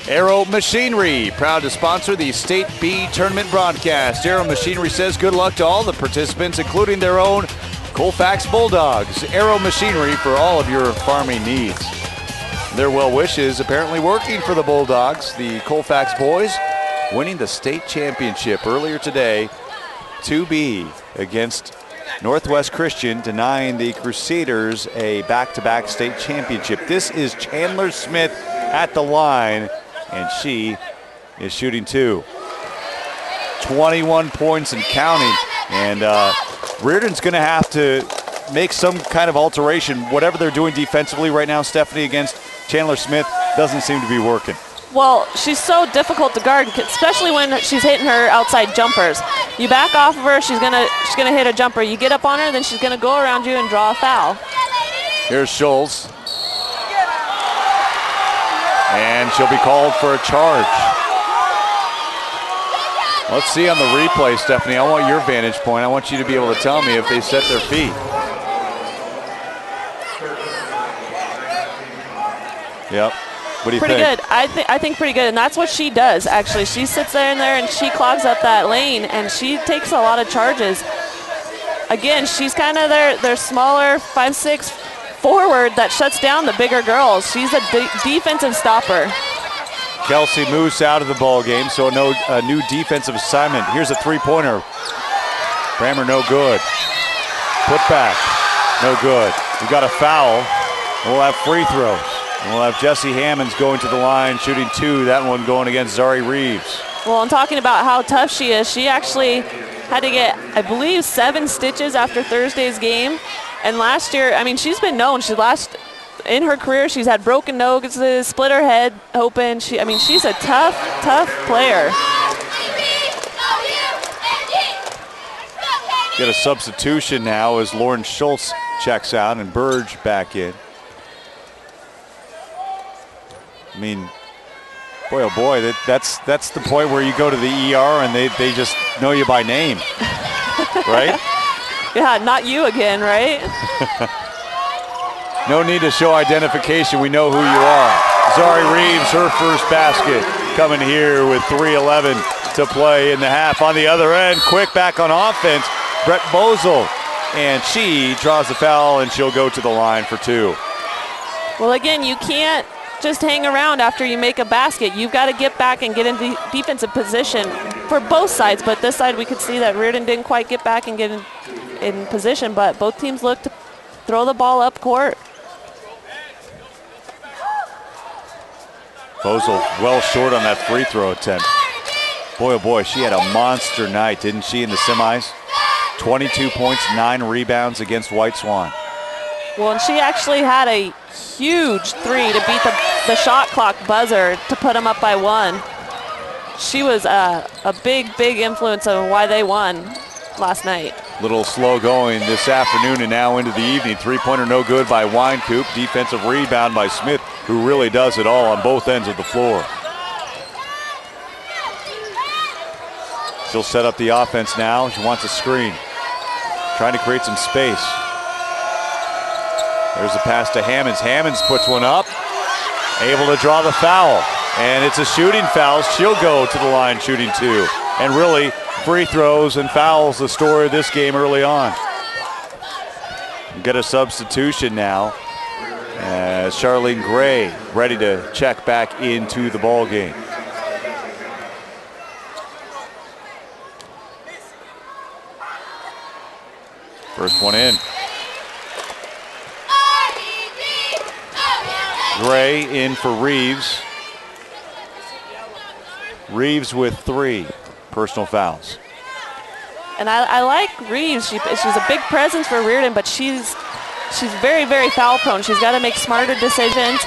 Aero Machinery, proud to sponsor the State B tournament broadcast. Aero Machinery says good luck to all the participants, including their own Colfax Bulldogs. Aero Machinery for all of your farming needs. Their well wishes apparently working for the Bulldogs. The Colfax boys winning the state championship earlier today, 2B against Northwest Christian, denying the Crusaders a back-to-back state championship. This is Chandler Smith at the line, and she is shooting 2. 21 points and counting. And Reardan's going to have to make some kind of alteration. Whatever they're doing defensively right now, Stephanie, against Chandler Smith doesn't seem to be working. Well, she's so difficult to guard, especially when she's hitting her outside jumpers. You back off of her, she's gonna hit a jumper. You get up on her, then she's gonna go around you and draw a foul. Here's Schultz. And she'll be called for a charge. Let's see on the replay, Stephanie. I want your vantage point. I want you to be able to tell me if they set their feet. Yep. What do you think? Pretty good. I think pretty good, and that's what she does, actually. She sits there and she clogs up that lane, and she takes a lot of charges. Again, she's kind of their smaller 5'6" forward that shuts down the bigger girls. She's a defensive stopper. Kelsey moves out of the ball game, so a new defensive assignment. Here's a three-pointer. Brammer, no good. Put back, no good. We got a foul. We'll have free throws. And we'll have Jessie Hammonds going to the line, shooting 2. That one going against Zari Reeves. Well, I'm talking about how tough she is. She actually had to get, I believe, 7 stitches after Thursday's game. And last year, I mean, she's been known. In her career, she's had broken noses, split her head open. She's a tough player. Get a substitution now as Lauren Schultz checks out and Burge back in. I mean, boy, oh boy, that's the point where you go to the ER and they just know you by name, right? Yeah, not you again, right? No need to show identification. We know who you are. Zari Reeves, her first basket, coming here with 3:11 to play in the half. On the other end, quick back on offense, Brett Bosel, and she draws the foul, and she'll go to the line for 2. Well, again, you can't just hang around after you make a basket. You've got to get back and get in defensive position for both sides. But this side, we could see that Reardan didn't quite get back and get in position, but both teams look to throw the ball up court. Bosel well short on that free throw attempt. Boy, oh boy, she had a monster night, didn't she, in the semis? 22 points, 9 rebounds against White Swan. Well, and she actually had a huge 3 to beat the shot clock buzzer to put them up by 1. She was a big influence on why they won last night. Little slow going this afternoon and now into the evening. Three-pointer no good by Winecoop. Defensive rebound by Smith, who really does it all on both ends of the floor. She'll set up the offense now. She wants a screen. Trying to create some space. There's a pass to Hammonds. Hammonds puts one up. Able to draw the foul. And it's a shooting foul. She'll go to the line shooting 2. And really, free throws and fouls the story of this game early on. Get a substitution now as Charlene Gray ready to check back into the ball game. First one in. Gray in for Reeves. Reeves with 3 personal fouls. And I like Reeves. She's a big presence for Reardan, but she's very foul prone. She's got to make smarter decisions.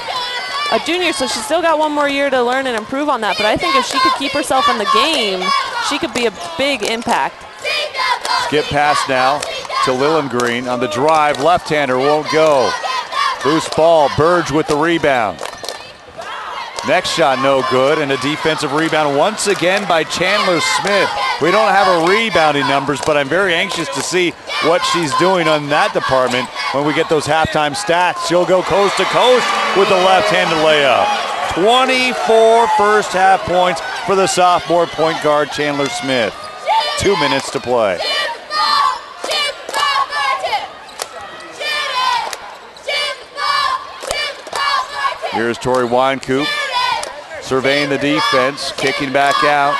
A junior, so she's still got one more year to learn and improve on that. But I think if she could keep herself in the game, she could be a big impact. Skip pass now to Lillengreen on the drive. Left-hander won't go. Loose ball. Burge with the rebound. Next shot no good, and a defensive rebound once again by Chandler Smith. We don't have her rebounding numbers, but I'm very anxious to see what she's doing on that department when we get those halftime stats. She'll go coast to coast with the left-handed layup. 24 first half points for the sophomore point guard Chandler Smith. 2 minutes to play. Here's Tori Winecoop surveying the defense, kicking back out.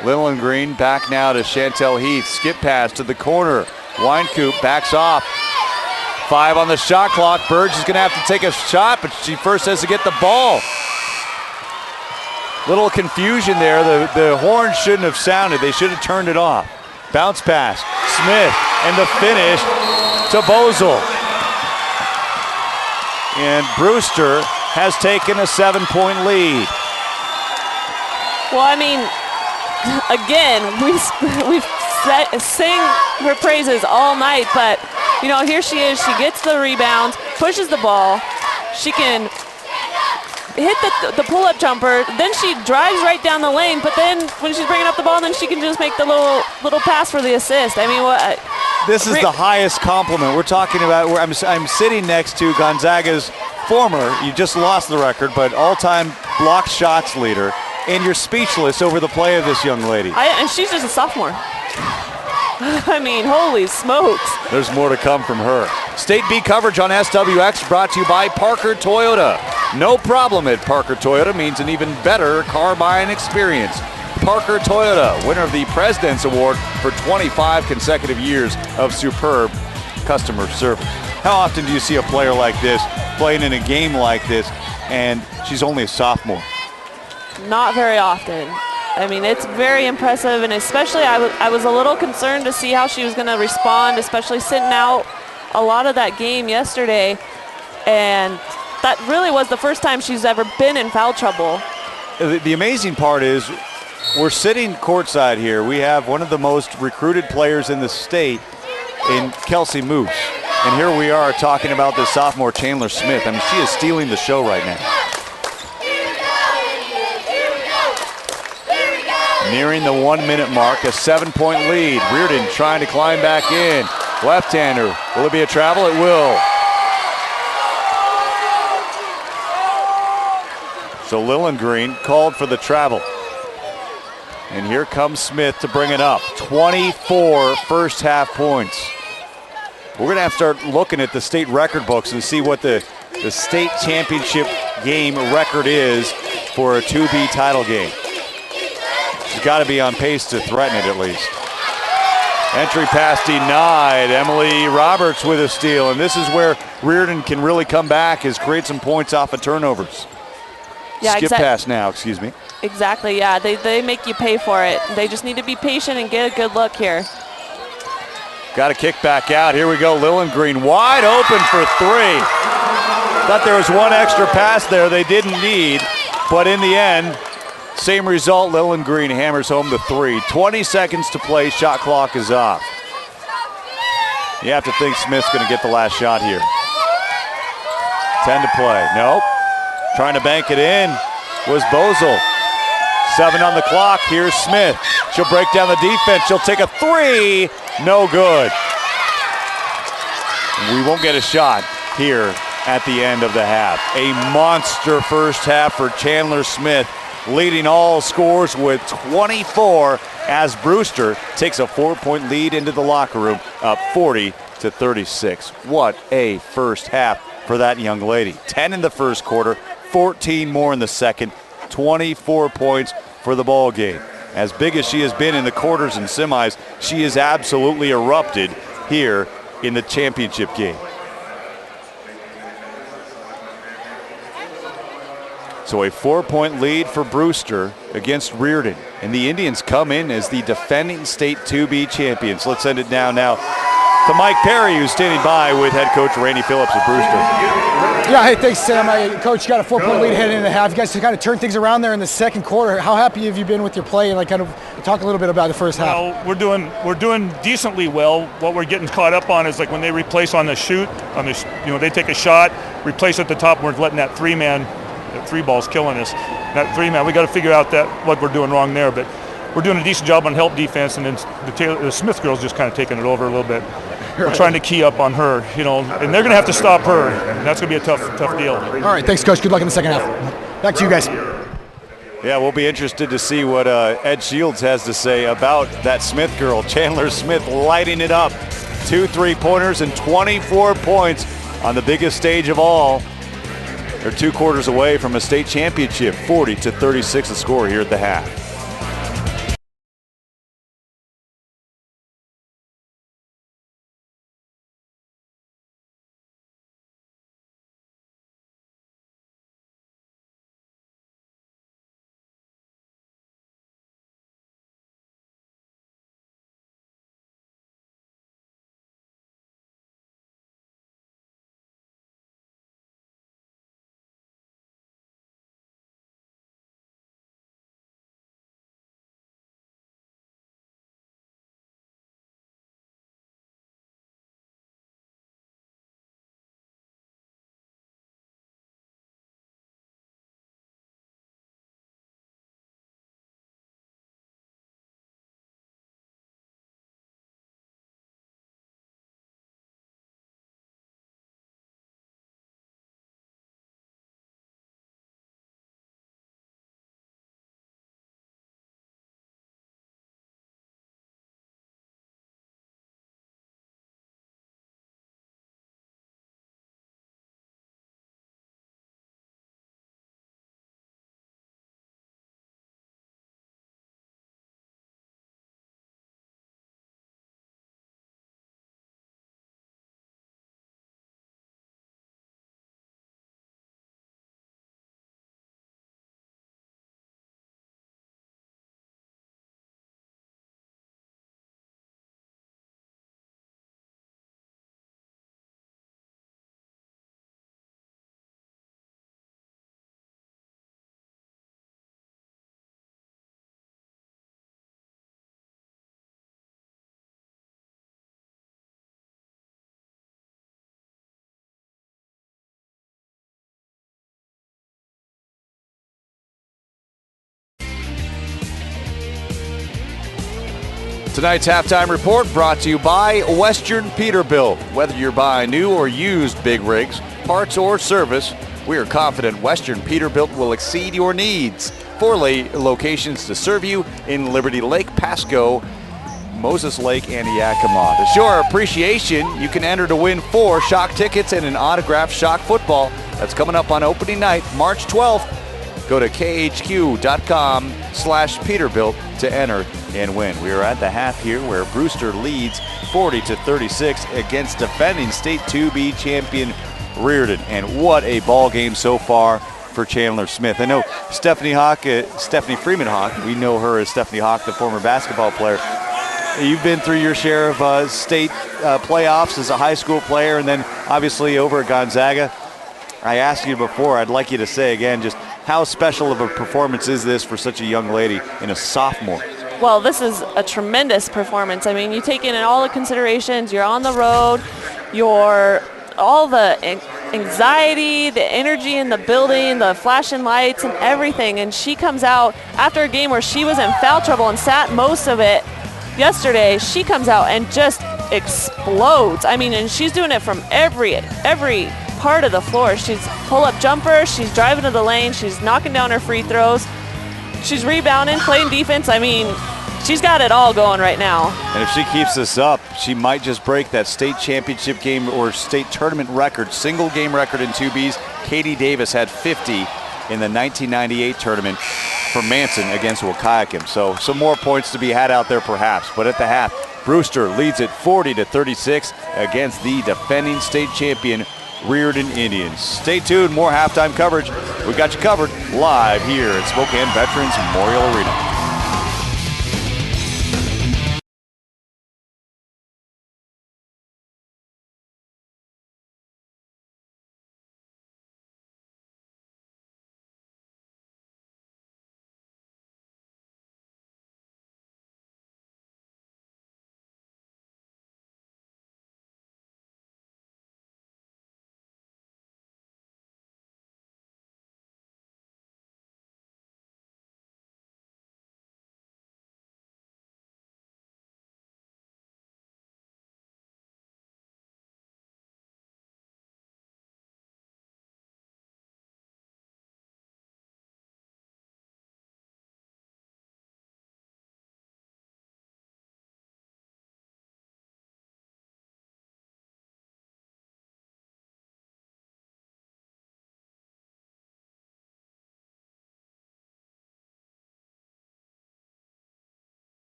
Lillengreen back now to Chantel Heath. Skip pass to the corner. Winecoop backs off. 5 on the shot clock. Burge is going to have to take a shot, but she first has to get the ball. Little confusion there. The horn shouldn't have sounded. They should have turned it off. Bounce pass. Smith, and the finish to Bozel. And Brewster has taken a 7-point lead. Well, I mean, again, we've sang her praises all night, but, you know, here she is. She gets the rebounds, pushes the ball. She can hit the pull-up jumper. Then she drives right down the lane, but then when she's bringing up the ball, then she can just make the little pass for the assist. I mean, what? This is the highest compliment. We're talking about, I'm sitting next to Gonzaga's former, you just lost the record, but all-time block shots leader, and you're speechless over the play of this young lady. And she's just a sophomore. I mean, holy smokes. There's more to come from her. State B coverage on SWX brought to you by Parker Toyota. No problem at Parker Toyota means an even better car buying experience. Parker Toyota, winner of the President's Award for 25 consecutive years of superb customer service. How often do you see a player like this playing in a game like this, and she's only a sophomore? Not very often. I mean, it's very impressive, and especially I was a little concerned to see how she was going to respond, especially sitting out a lot of that game yesterday, and that really was the first time she's ever been in foul trouble. The amazing part is we're sitting courtside here. We have one of the most recruited players in the state in Kelsey Moose, and here we are talking about this sophomore Chandler Smith. I mean, she is stealing the show right now. Nearing the 1-minute mark, a 7-point lead. Reardan trying to climb back in. Left-hander. Will it be a travel? It will. So Lillengreen called for the travel. And here comes Smith to bring it up. 24 first half points. We're going to have to start looking at the state record books and see what the state championship game record is for a 2B title game. She's got to be on pace to threaten it at least. Entry pass denied. Emily Roberts with a steal, and this is where Reardan can really come back, is create some points off of turnovers. Yeah, Skip pass now, excuse me. Exactly, yeah. They make you pay for it. They just need to be patient and get a good look here. Got to kick back out. Here we go. Lillengreen wide open for three. Thought there was one extra pass there they didn't need, but in the end, same result. Lillengreen hammers home the three. 20 seconds to play. Shot clock is off. You have to think Smith's going to get the last shot here. 10 to play. Nope. Trying to bank it in was Bozel. 7 on the clock. Here's Smith. She'll break down the defense. She'll take a three. No good. We won't get a shot here at the end of the half. A monster first half for Chandler Smith, leading all scores with 24 as Brewster takes a 4-point lead into the locker room, up 40-36. What a first half for that young lady. 10 in the first quarter, 14 more in the second, 24 points for the ball game. As big as she has been in the quarters and semis, she has absolutely erupted here in the championship game. So a 4-point lead for Brewster against Reardan. And the Indians come in as the defending state 2B champions. Let's send it down now to Mike Perry, who's standing by with head coach Randy Phillips at Brewster. Yeah, hey, thanks, Sam. Coach, you got a 4-point lead heading into the half. You guys kind of turned things around there in the second quarter. How happy have you been with your play? And kind of talk a little bit about the first half. Well, we're doing decently well. What we're getting caught up on is like when they replace on the shoot, they take a shot, replace at the top, and we're letting that three-man. That three ball's killing us. That three-man, we got to figure out what we're doing wrong there. But we're doing a decent job on help defense, and then the Smith girl's just kind of taking it over a little bit. We're trying to key up on her, and they're going to have to stop her. And that's going to be a tough deal. All right, thanks, Coach. Good luck in the second half. Back to you guys. Yeah, we'll be interested to see what Ed Shields has to say about that Smith girl. Chandler Smith lighting it up. 2 3-pointers and 24 points on the biggest stage of all. They're 2 quarters away from a state championship, 40-36 the score here at the half. Tonight's halftime report brought to you by Western Peterbilt. Whether you're buying new or used big rigs, parts or service, we are confident Western Peterbilt will exceed your needs. 4 locations to serve you in Liberty Lake, Pasco, Moses Lake, and Yakima. To show our appreciation, you can enter to win 4 Shock tickets and an autographed Shock football. That's coming up on opening night, March 12th. Go to khq.com/Peterbilt to enter and win. We are at the half here where Brewster leads 40-36 against defending state 2B champion Reardan. And what a ball game so far for Chandler Smith. I know Stephanie Freeman Hawk, we know her as Stephanie Hawk, the former basketball player. You've been through your share of state playoffs as a high school player, and then obviously over at Gonzaga. I asked you before, I'd like you to say again just how special of a performance is this for such a young lady and a sophomore? Well, this is a tremendous performance. I mean, you take in all the considerations. You're on the road. All the anxiety, the energy in the building, the flashing lights and everything. And she comes out after a game where she was in foul trouble and sat most of it yesterday. She comes out and just explodes. I mean, and she's doing it from every part of the floor. She's pull-up jumper, she's driving to the lane, she's knocking down her free throws, she's rebounding, playing defense. I mean, she's got it all going right now. And if she keeps this up, she might just break that state championship game or state tournament record, single game record in 2Bs. Katie Davis had 50 in the 1998 tournament for Manson against Waukegan. So some more points to be had out there perhaps. But at the half, Brewster leads it 40-36 against the defending state champion Reardan Indians. Stay tuned, more halftime coverage. We got you covered live here at Spokane Veterans Memorial Arena.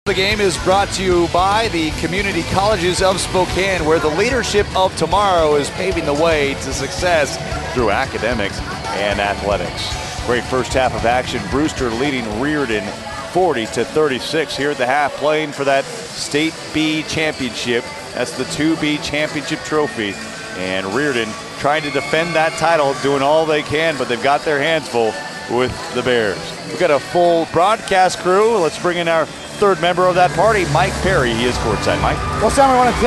The game is brought to you by the community colleges of Spokane, where the leadership of tomorrow is paving the way to success through academics and athletics. Great first half of action. Brewster leading Reardan 40-36 here at the half, playing for that State B championship. That's the 2B championship trophy. And Reardan trying to defend that title, doing all they can, but they've got their hands full with the Bears. We've got a full broadcast crew. Let's bring in our third member of that party, Mike Perry. He is courtside. Mike? Well, Sam, I want to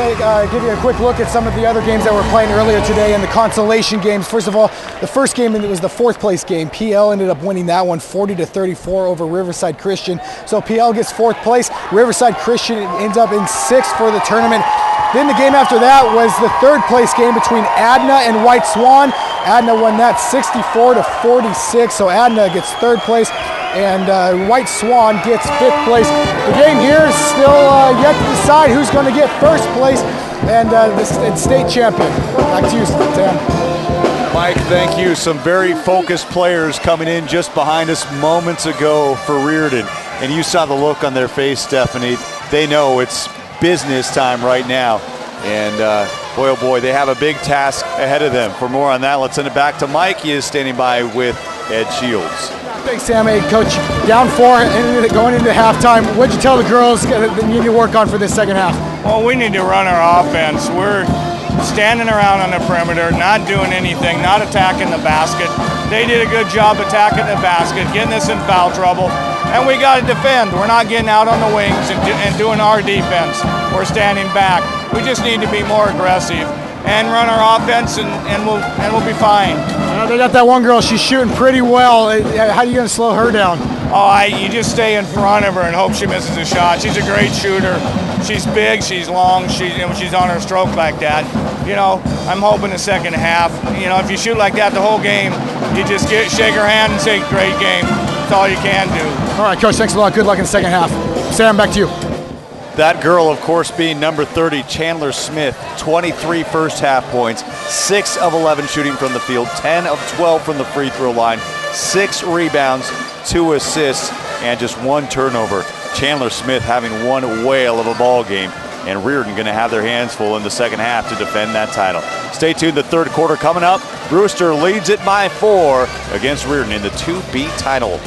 give you a quick look at some of the other games that were playing earlier today and the consolation games. First of all, the first game, it was the 4th place game. PL ended up winning that one 40-34 over Riverside Christian. So PL gets 4th place. Riverside Christian ends up in 6th for the tournament. Then the game after that was the 3rd place game between Adna and White Swan. Adna won that 64-46, so Adna gets 3rd place, and White Swan gets 5th place. The game here is still yet to decide who's going to get 1st place and the state champion. Back to you, Sam. Mike, thank you. Some very focused players coming in just behind us moments ago for Reardan. And you saw the look on their face, Stephanie. They know it's business time right now. And boy, oh boy, they have a big task ahead of them. For more on that, let's send it back to Mike. He is standing by with Ed Shields. Thanks, Sam. Hey, Coach, down 4 going into halftime. What'd you tell the girls that you need to work on for this second half? Well, we need to run our offense. We're standing around on the perimeter, not doing anything, not attacking the basket. They did a good job attacking the basket, getting us in foul trouble, and we got to defend. We're not getting out on the wings and doing our defense. We're standing back. We just need to be more aggressive and run our offense, and we'll be fine. They got that one girl. She's shooting pretty well. How are you going to slow her down? You just stay in front of her and hope she misses a shot. She's a great shooter. She's big, she's long, she's on her stroke like that. You know, I'm hoping the second half, you know, if you shoot like that the whole game, you just shake her hand and say, great game. That's all you can do. All right, Coach, thanks a lot. Good luck in the second half. Sam, back to you. That girl, of course, being number 30, Chandler Smith, 23 first half points, 6 of 11 shooting from the field, 10 of 12 from the free throw line, 6 rebounds, 2 assists, and just 1 turnover. Chandler Smith having one whale of a ball game, and Reardan going to have their hands full in the second half to defend that title. Stay tuned, the third quarter coming up. Brewster leads it by 4 against Reardan in the 2B title.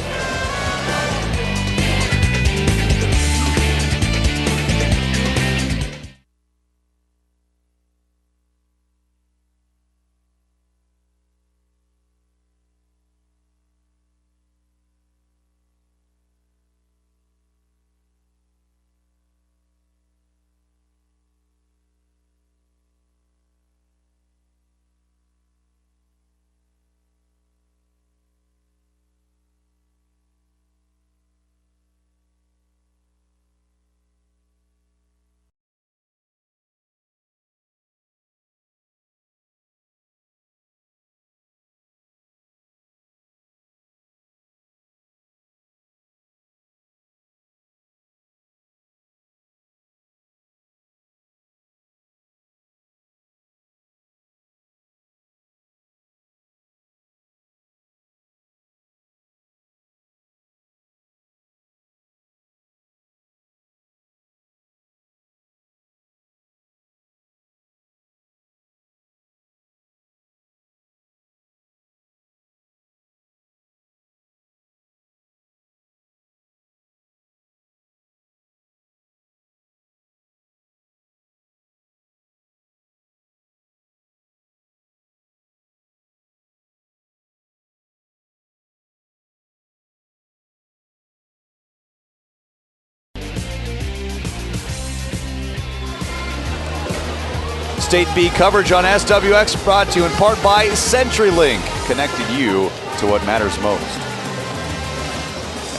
State B coverage on SWX brought to you in part by CenturyLink, connecting you to what matters most.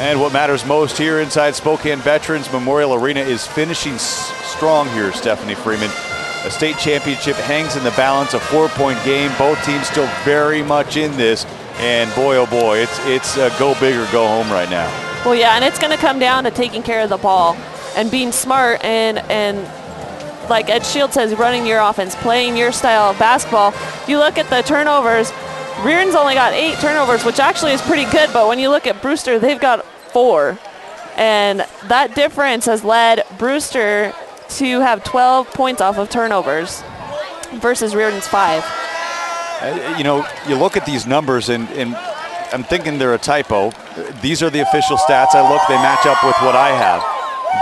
And what matters most here inside Spokane Veterans Memorial Arena is finishing strong here, Stephanie Freeman. A state championship hangs in the balance, a 4-point game. Both teams still very much in this. And boy, oh boy, it's go big or go home right now. Well, yeah, and it's going to come down to taking care of the ball and being smart and like Ed Shields says, running your offense, playing your style of basketball. You look at the turnovers, Reardan's only got 8 turnovers, which actually is pretty good, but when you look at Brewster, they've got 4. And that difference has led Brewster to have 12 points off of turnovers versus Reardan's 5. You know, you look at these numbers, and I'm thinking they're a typo. These are the official stats. They match up with what I have.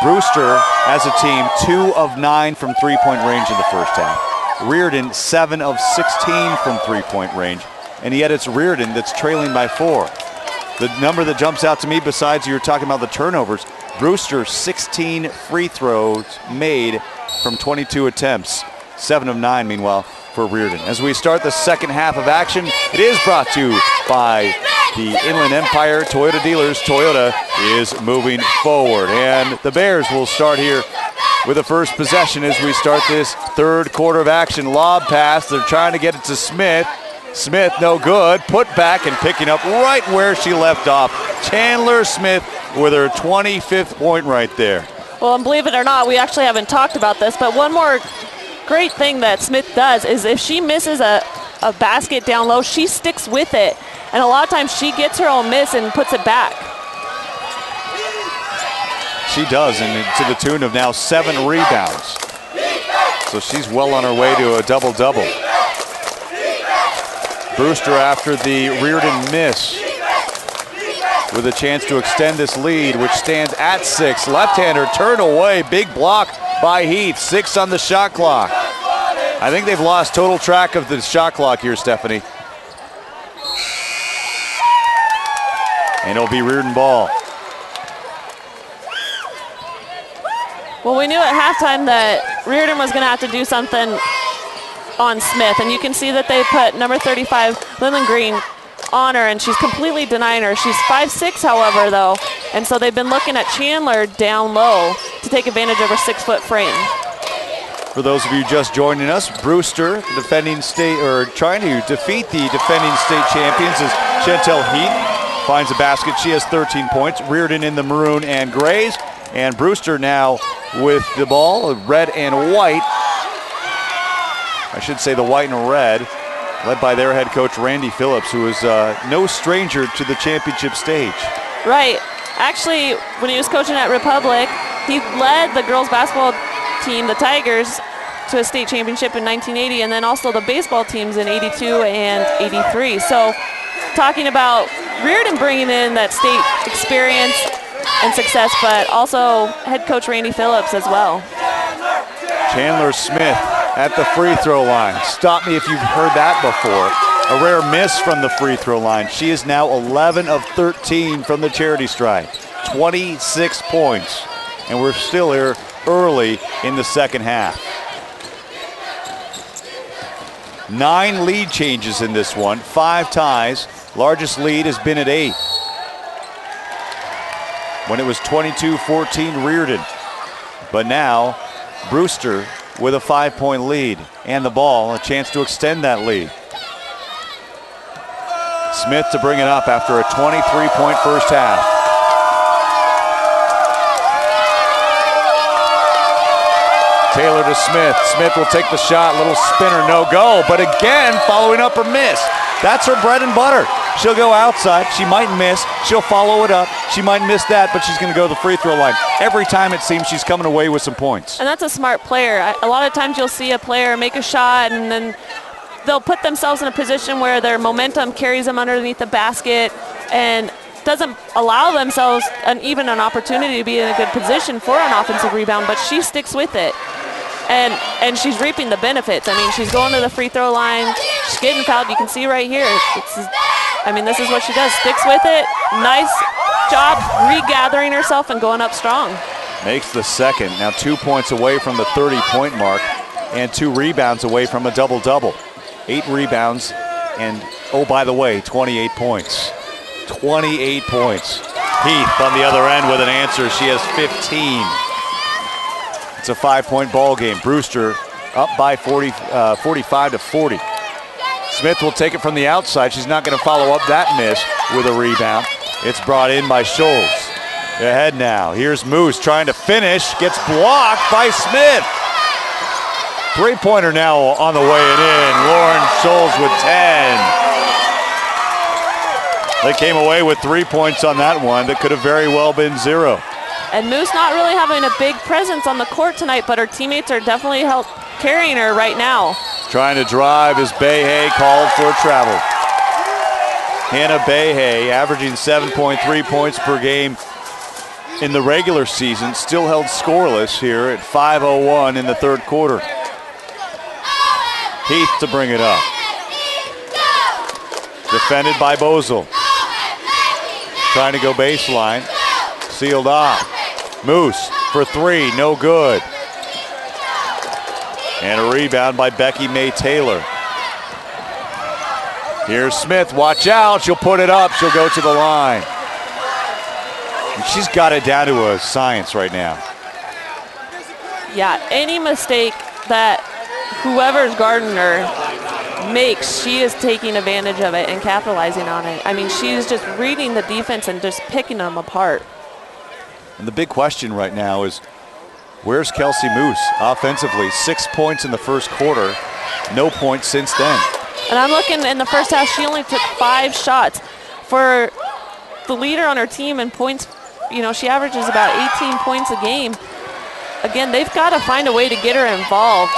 Brewster, as a team, 2 of 9 from three-point range in the first half. Reardan, 7 of 16 from three-point range. And yet it's Reardan that's trailing by 4. The number that jumps out to me, besides you're talking about the turnovers, Brewster, 16 free throws made from 22 attempts. 7 of 9, meanwhile, for Reardan. As we start the second half of action, it is brought to you by the Inland Empire Toyota dealers. Toyota is moving forward, and the Bears will start here with the first possession as we start this third quarter of action. Lob pass, they're trying to get it to Smith. Smith, no good. Put back and picking up right where she left off. Chandler Smith with her 25th point right there. Well, and believe it or not, we actually haven't talked about this, but one more great thing that Smith does is if she misses a basket down low, she sticks with it. And a lot of times she gets her own miss and puts it back. She does, and to the tune of now 7 rebounds. So she's well on her way to a double-double. Brewster after the Reardan miss with a chance to extend this lead, which stands at 6. Left-hander turn away, big block by Heath. 6 on the shot clock. I think they've lost total track of the shot clock here, Stephanie. And it'll be Reardan ball. Well, we knew at halftime that Reardan was going to have to do something on Smith, and you can see that they put number 35, Lindland Green, on her, and she's completely denying her. She's 5'6", however, though, and so they've been looking at Chandler down low to take advantage of her 6-foot frame. For those of you just joining us, Brewster, defending state, or trying to defeat the defending state champions, is Chantel Heath. Finds a basket. She has 13 points. Reardan in the maroon and grays, and Brewster now with the ball, red and white. I should say the white and red, led by their head coach Randy Phillips, who is no stranger to the championship stage. Right. Actually, when he was coaching at Republic, he led the girls basketball team, the Tigers, to a state championship in 1980, and then also the baseball teams in 82 and 83. So talking about Reardan bringing in that state experience and success, but also head coach Randy Phillips as well. Chandler Smith at the free throw line. Stop me if you've heard that before. A rare miss from the free throw line. She is now 11 of 13 from the charity stripe. 26 points. And we're still here early in the second half. 9 lead changes in this one. 5 ties. Largest lead has been at 8. When it was 22-14 Reardan. But now Brewster with a 5-point lead and the ball, a chance to extend that lead. Smith to bring it up after a 23-point first half. Taylor to Smith. Smith will take the shot, little spinner, no go, but again following up her miss. That's her bread and butter. She'll go outside, she might miss, she'll follow it up, she might miss that, but she's gonna go to the free throw line. Every time it seems she's coming away with some points. And that's a smart player. A lot of times you'll see a player make a shot and then they'll put themselves in a position where their momentum carries them underneath the basket and doesn't allow themselves even an opportunity to be in a good position for an offensive rebound, but she sticks with it. And she's reaping the benefits. I mean, she's going to the free throw line, she's getting fouled. You can see right here. This is what she does. Sticks with it. Nice job regathering herself and going up strong. Makes the second. Now 2 points away from the 30-point mark and 2 rebounds away from a double-double. 8 rebounds and, oh, by the way, 28 points. 28 points. Heath on the other end with an answer. She has 15. It's a 5-point ball game. Brewster up by 45-40. Smith will take it from the outside. She's not going to follow up that miss with a rebound. It's brought in by Scholes. Ahead now. Here's Moose trying to finish. Gets blocked by Smith. 3-pointer now on the way and in. Lauren Scholes with 10. They came away with 3 points on that one. That could have very well been 0. And Moose not really having a big presence on the court tonight, but her teammates are definitely carrying her right now. Trying to drive as Bayhay called for a travel. Hannah Bayhay, averaging 7.3 points per game in the regular season, still held scoreless here at 5:01 in the third quarter. Heath to bring it up. Defended by Bozel. Trying to go baseline. Sealed off. Moose for 3, no good. And a rebound by Becky May Taylor. Here's Smith, watch out, she'll put it up, she'll go to the line. And she's got it down to a science right now. Yeah, any mistake that whoever's guarding her makes, she is taking advantage of it and capitalizing on it. I mean, she's just reading the defense and just picking them apart. And the big question right now is, where's Kelsey Moose offensively? 6 points in the first quarter, no points since then. And I'm looking in the first half, she only took 5 shots. For the leader on her team in points, you know, she averages about 18 points a game. Again, they've got to find a way to get her involved.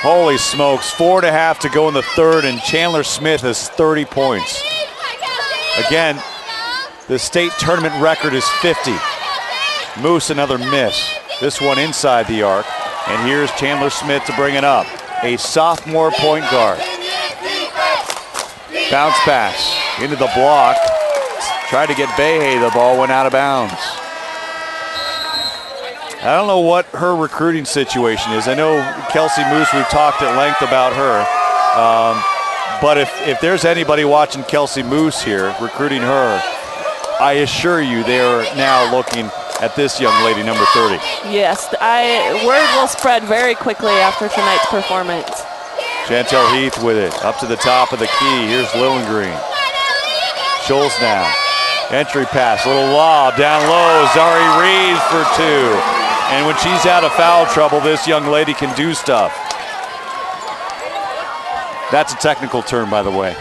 Holy smokes, 4.5 to go in the third, and Chandler Smith has 30 points. Again, the state tournament record is 50. Moose, another miss. This one inside the arc. And here's Chandler Smith to bring it up. A sophomore point guard. Bounce pass into the block. Tried to get Behe, the ball went out of bounds. I don't know what her recruiting situation is. I know Kelsey Moose, we've talked at length about her. But if there's anybody watching Kelsey Moose here, recruiting her, I assure you they are now looking at this young lady, number 30. Yes, word will spread very quickly after tonight's performance. Chantel Heath with it, up to the top of the key. Here's Lillengreen. Scholes now. Entry pass, little lob, down low. Zari Reed for 2. And when she's out of foul trouble, this young lady can do stuff. That's a technical term, by the way.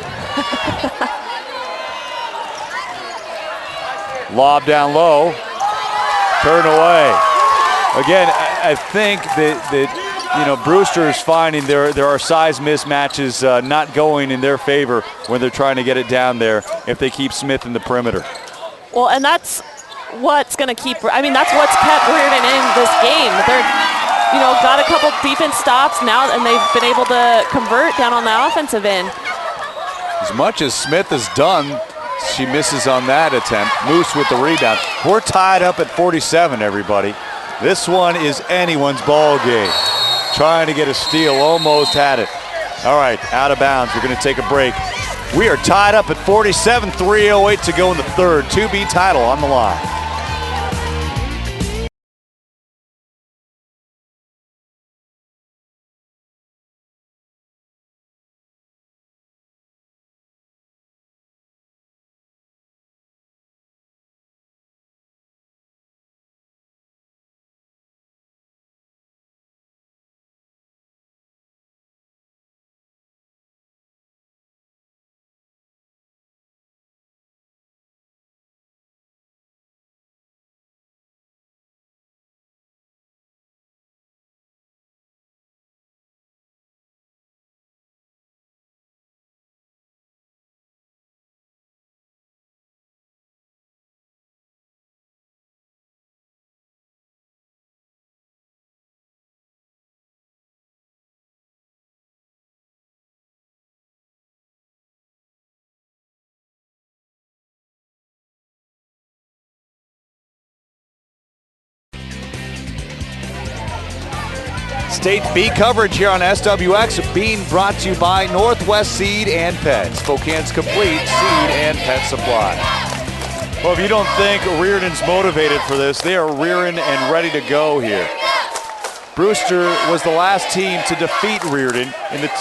Lob down low. Turn away. Again, I think that you know, Brewster is finding there are size mismatches not going in their favor when they're trying to get it down there if they keep Smith in the perimeter. Well, and that's what's going to keep, I mean, that's what's kept Reardan in this game. They're, you know, got a couple defense stops now, and they've been able to convert down on the offensive end. As much as Smith has done, she misses on that attempt. Moose with the rebound. We're tied up at 47, everybody. This one is anyone's ball game. Trying to get a steal, almost had it. All right, out of bounds. We're going to take a break. We are tied up at 47, 3:08 to go in the third. 2B title on the line. State B coverage here on SWX being brought to you by Northwest Seed and Pet, Spokane's complete seed and pet supply. Well, if you don't think Reardan's motivated for this, they are rearing and ready to go here. Brewster was the last team to defeat Reardan in the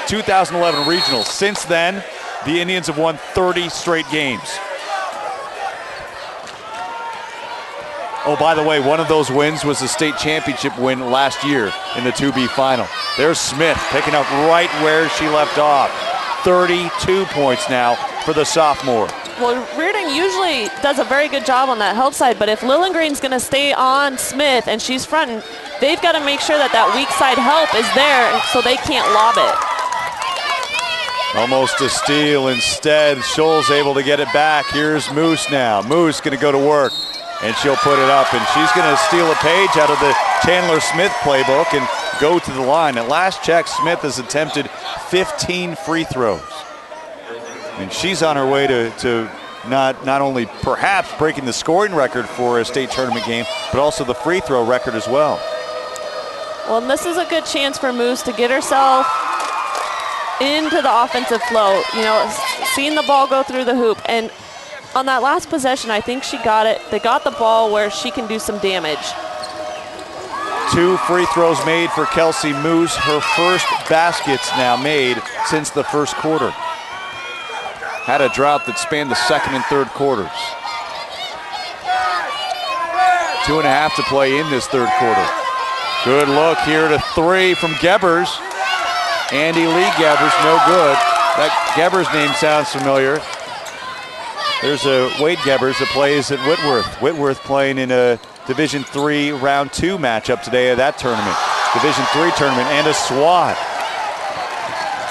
2011 regionals. Since then, the Indians have won 30 straight games. Oh, by the way, one of those wins was the state championship win last year in the 2B final. There's Smith picking up right where she left off. 32 points now for the sophomore. Well, Reardan usually does a very good job on that help side, but if Lillengreen's going to stay on Smith and she's fronting, they've got to make sure that that weak side help is there so they can't lob it. Almost a steal instead. Scholes able to get it back. Here's Moose now. Moose going to go to work. And she'll put it up, and she's going to steal a page out of the Chandler Smith playbook and go to the line. At last check, Smith has attempted 15 free throws. And she's on her way to not only perhaps breaking the scoring record for a state tournament game, but also the free throw record as well. Well, and this is a good chance for Moose to get herself into the offensive flow. You know, seeing the ball go through the hoop. And on that last possession, I think she got it. They got the ball where she can do some damage. 2 free throws made for Kelsey Moose, her first baskets now made since the first quarter. Had a drought that spanned the second and third quarters. 2.5 to play in this third quarter. Good look here to 3 from Gebbers. Andy Lee Gebbers, no good. That Gebbers name sounds familiar. There's a Wade Gebbers that plays at Whitworth. Whitworth playing in a Division III Round 2 matchup today of that tournament. Division III tournament and a SWAT.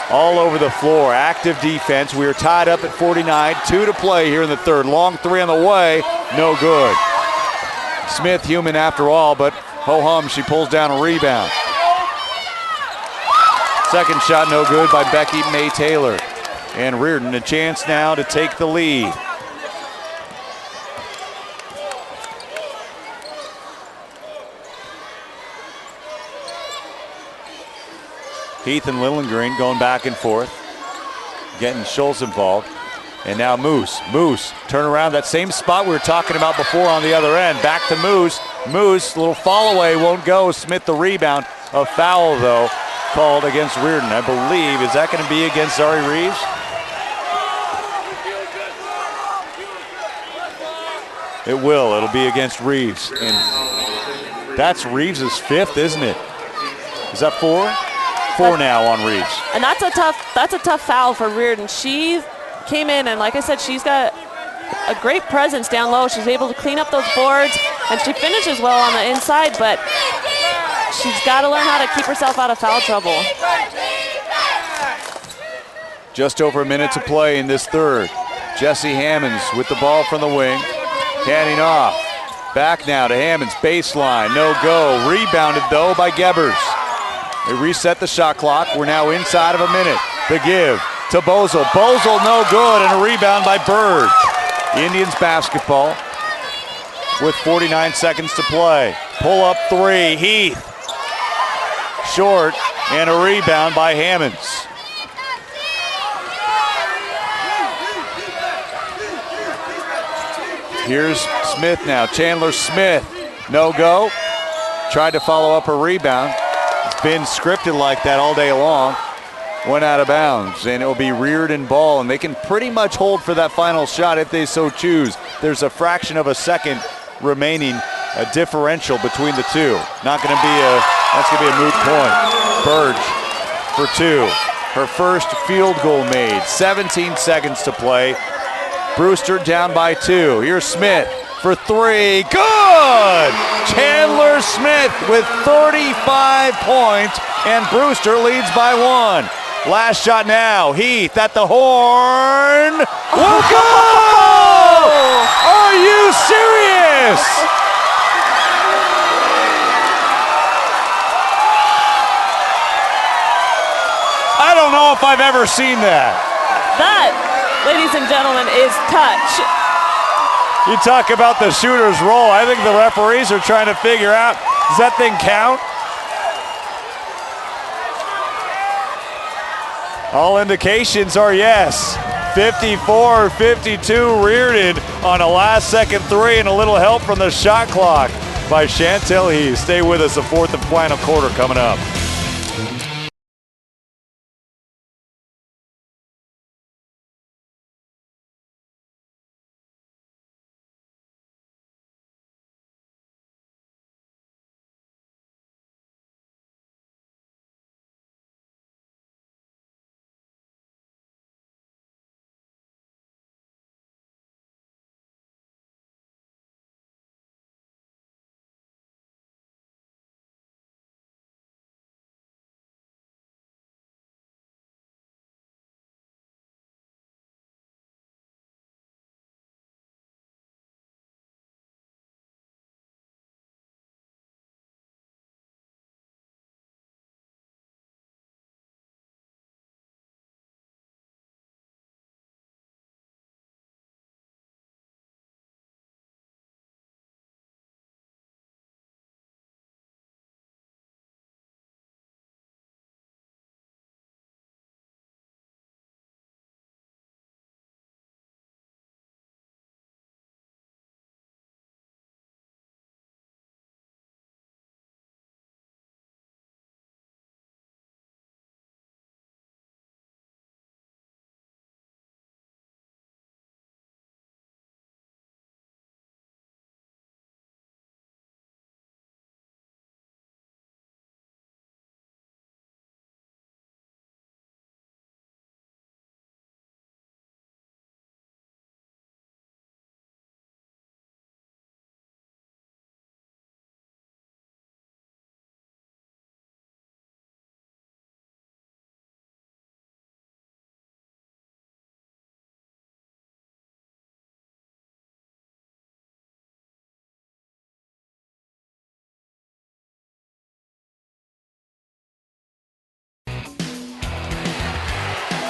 All over the floor, active defense. We are tied up at 49, 2 to play here in the third. Long 3 on the way, no good. Smith human after all, but ho-hum, she pulls down a rebound. Second shot no good by Becky May Taylor. And Reardan a chance now to take the lead. Heath and Lillengreen going back and forth, getting Schultz involved. And now Moose. Moose, turn around, that same spot we were talking about before on the other end. Back to Moose. Moose, little fall away, won't go. Smith the rebound. A foul, though, called against Reardan. I believe, is that going to be against Zari Reeves? It will. It'll be against Reeves. And that's Reeves' 5th, isn't it? Is that 4? 4 now on Reeves. And that's a tough foul for Reardan. She came in, and like I said, she's got a great presence down low. She's able to clean up those boards, and she finishes well on the inside, but she's got to learn how to keep herself out of foul trouble. Just over a minute to play in this third. Jesse Hammonds with the ball from the wing, handing off. Back now to Hammonds, baseline, no go. Rebounded though by Gebbers. They reset the shot clock. We're now inside of a minute. The give to Bozel. Bozel no good, and a rebound by Bird. Indians basketball with 49 seconds to play. Pull up 3, Heath. Short, and a rebound by Hammonds. Here's Smith now, Chandler Smith. No go. Tried to follow up her rebound. It's been scripted like that all day long. Went out of bounds, and it'll be Reardan ball, and they can pretty much hold for that final shot if they so choose. There's a fraction of a second remaining, a differential between the two. Not going to be that's going to be a moot point. Burge for 2. Her first field goal made. 17 seconds to play. Brewster down by 2. Here's Smith for 3. Good! Chandler Smith with 35 points, and Brewster leads by 1. Last shot now. Heath at the horn. Will go! Are you serious? I don't know if I've ever seen that. That, ladies and gentlemen, is touch. You talk about the shooter's roll. I think the referees are trying to figure out, does that thing count? All indications are yes. 54-52 Reardan on a last-second 3, and a little help from the shot clock by Chantel Heath. Stay with us, the 4th and final quarter coming up.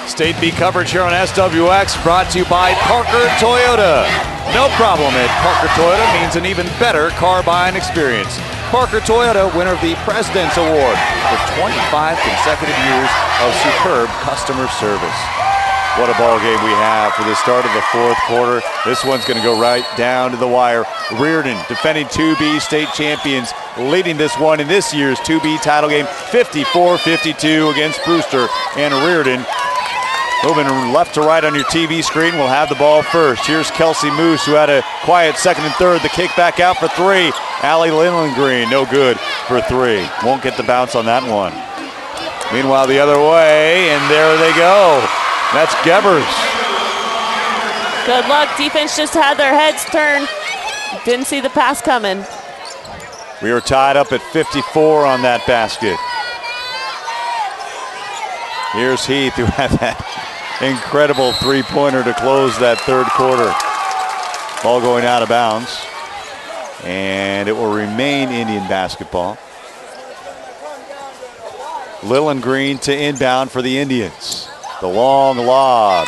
State B coverage here on SWX, brought to you by Parker Toyota. No problem at Parker Toyota means an even better car buying experience. Parker Toyota, winner of the President's Award for 25 consecutive years of superb customer service. What a ball game we have for the start of the fourth quarter. This one's going to go right down to the wire. Reardan, defending 2B state champions, leading this one in this year's 2B title game, 54-52 against Brewster. And Reardan, moving left to right on your TV screen, will have the ball first. Here's Kelsey Moose, who had a quiet second and third. The kick back out for three. Allie Lillengreen, no good for three. Won't get the bounce on that one. Meanwhile, the other way, and there they go. That's Gebers. Good luck. Defense just had their heads turned. Didn't see the pass coming. We are tied up at 54 on that basket. Here's Heath, who had that incredible three-pointer to close that third quarter. Ball going out of bounds. And it will remain Indian basketball. Lillengreen to inbound for the Indians. The long lob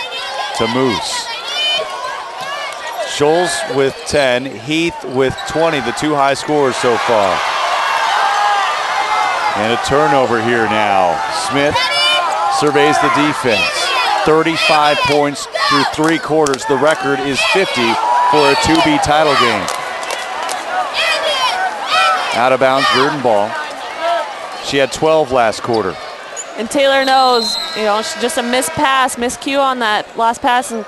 to Moose. Scholes with 10, Heath with 20, the two high scorers so far. And a turnover here now. Smith surveys the defense. 35 points through three quarters. The record is 50 for a 2B title game. Out of bounds, Reardan ball. She had 12 last quarter. And Taylor knows, just a missed pass, miscue on that last pass and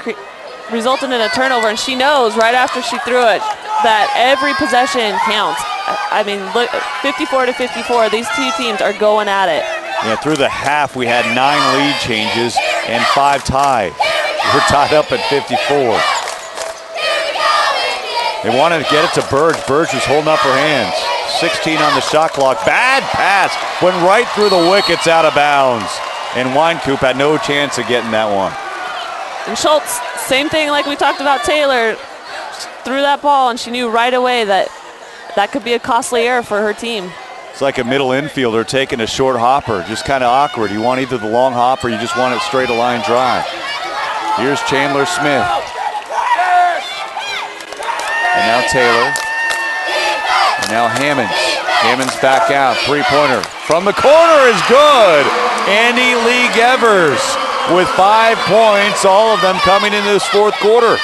resulted in a turnover. And she knows right after she threw it that every possession counts. I mean, look, 54-54, these two teams are going at it. Yeah, through the half, we had 9 lead changes and 5 ties. We're tied up at 54. They wanted to get it to Burge. Burge was holding up her hands. 16 on the shot clock. Bad pass. Went right through the wickets, out of bounds. And Weinkoop had no chance of getting that one. And Schultz, same thing like we talked about Taylor. Threw that ball, and she knew right away that could be a costly error for her team. It's like a middle infielder taking a short hopper. Just kind of awkward. You want either the long hop or you just want it straight a line drive. Here's Chandler Smith. And now Taylor. And now Hammonds. Hammonds back out. Three-pointer from the corner is good. Andy Lee Gebers with 5 points, all of them coming in this fourth quarter.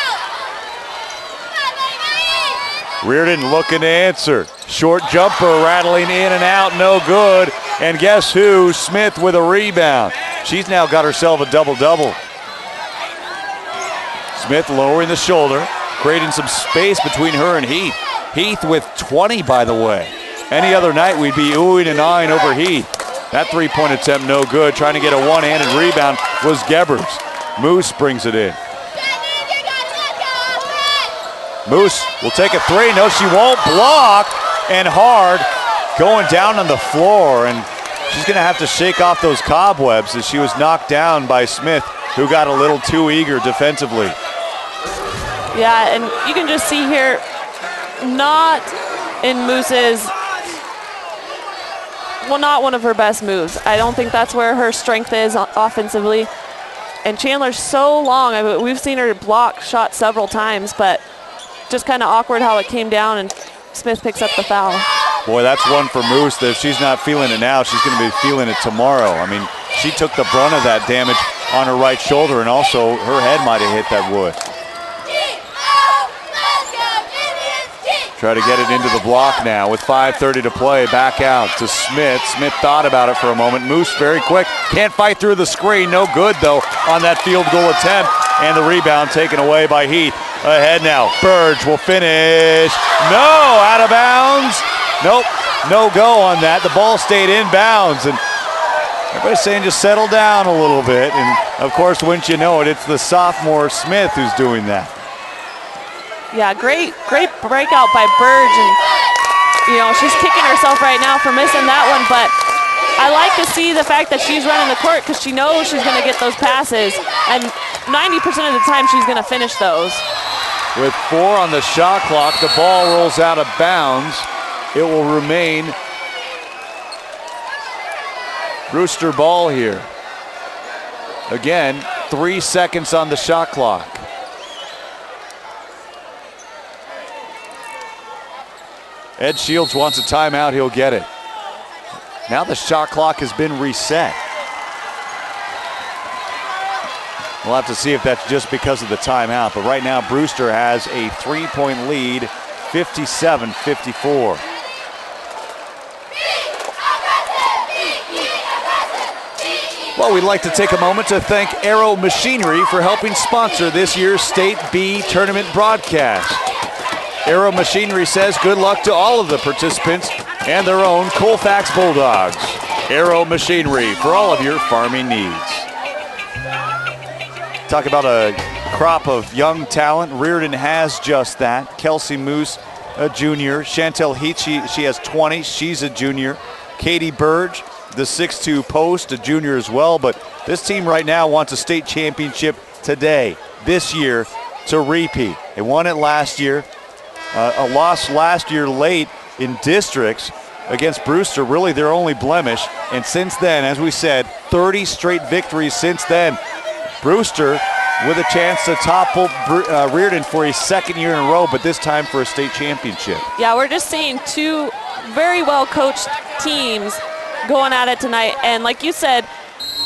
Reardan looking to answer. Short jumper rattling in and out, no good. And guess who? Smith with a rebound. She's now got herself a double-double. Smith lowering the shoulder, creating some space between her and Heath. Heath with 20, by the way. Any other night, we'd be oohing and ahhing over Heath. That three-point attempt, no good. Trying to get a one-handed rebound was Gebers. Moose brings it in. Moose will take a three. No, she won't. Block and hard. Going down on the floor, and she's going to have to shake off those cobwebs as she was knocked down by Smith, who got a little too eager defensively. Yeah, and you can just see here, not in Moose's, well, not one of her best moves. I don't think that's where her strength is offensively. And Chandler's so long. I mean, we've seen her block shots several times, but just kind of awkward how it came down, and Smith picks up the foul. Boy, that's one for Moose that if she's not feeling it now, she's going to be feeling it tomorrow. I mean, she took the brunt of that damage on her right shoulder, and also her head might have hit that wood. Try to get it into the block now with 5:30 to play. Back out to Smith. Smith thought about it for a moment. Moose very quick. Can't fight through the screen. No good, though, on that field goal attempt. And the rebound taken away by Heath. Ahead now. Burge will finish. No, out of bounds. Nope, no go on that. The ball stayed in bounds. And everybody's saying just settle down a little bit. And, of course, wouldn't you know it, it's the sophomore Smith who's doing that. Yeah, great breakout by Burge, and she's kicking herself right now for missing that one, but I like to see the fact that she's running the court because she knows she's going to get those passes, and 90% of the time she's going to finish those. With 4 on the shot clock, the ball rolls out of bounds. It will remain Brewster ball here. Again, 3 seconds on the shot clock. Ed Shields wants a timeout, he'll get it. Now the shot clock has been reset. We'll have to see if that's just because of the timeout, but right now Brewster has a 3-point lead, 57-54. Well, we'd like to take a moment to thank Aero Machinery for helping sponsor this year's State B tournament broadcast. Aero Machinery says good luck to all of the participants and their own Colfax Bulldogs. Aero Machinery for all of your farming needs. Talk about a crop of young talent. Reardan has just that. Kelsey Moose, a junior. Chantel Heath, she has 20. She's a junior. Katie Burge, the 6'2 post, a junior as well. But this team right now wants a state championship today, this year, to repeat. They won it last year. A loss last year late in districts against Brewster, really their only blemish. And since then, as we said, 30 straight victories since then. Brewster with a chance to topple Reardan for a second year in a row, but this time for a state championship. Yeah, we're just seeing two very well-coached teams going at it tonight. And like you said,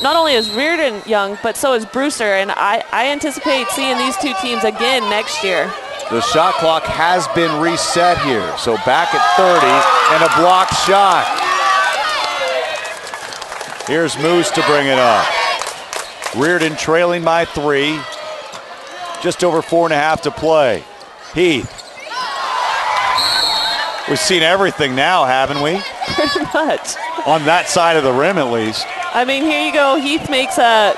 not only is Reardan young, but so is Brewster. And I anticipate seeing these two teams again next year. The shot clock has been reset here. So back at 30 and a blocked shot. Here's Moose to bring it up. Reardan trailing by 3. Just over 4.5 to play. Heath. We've seen everything now, haven't we? Pretty much. On that side of the rim, at least. I mean, here you go. Heath makes a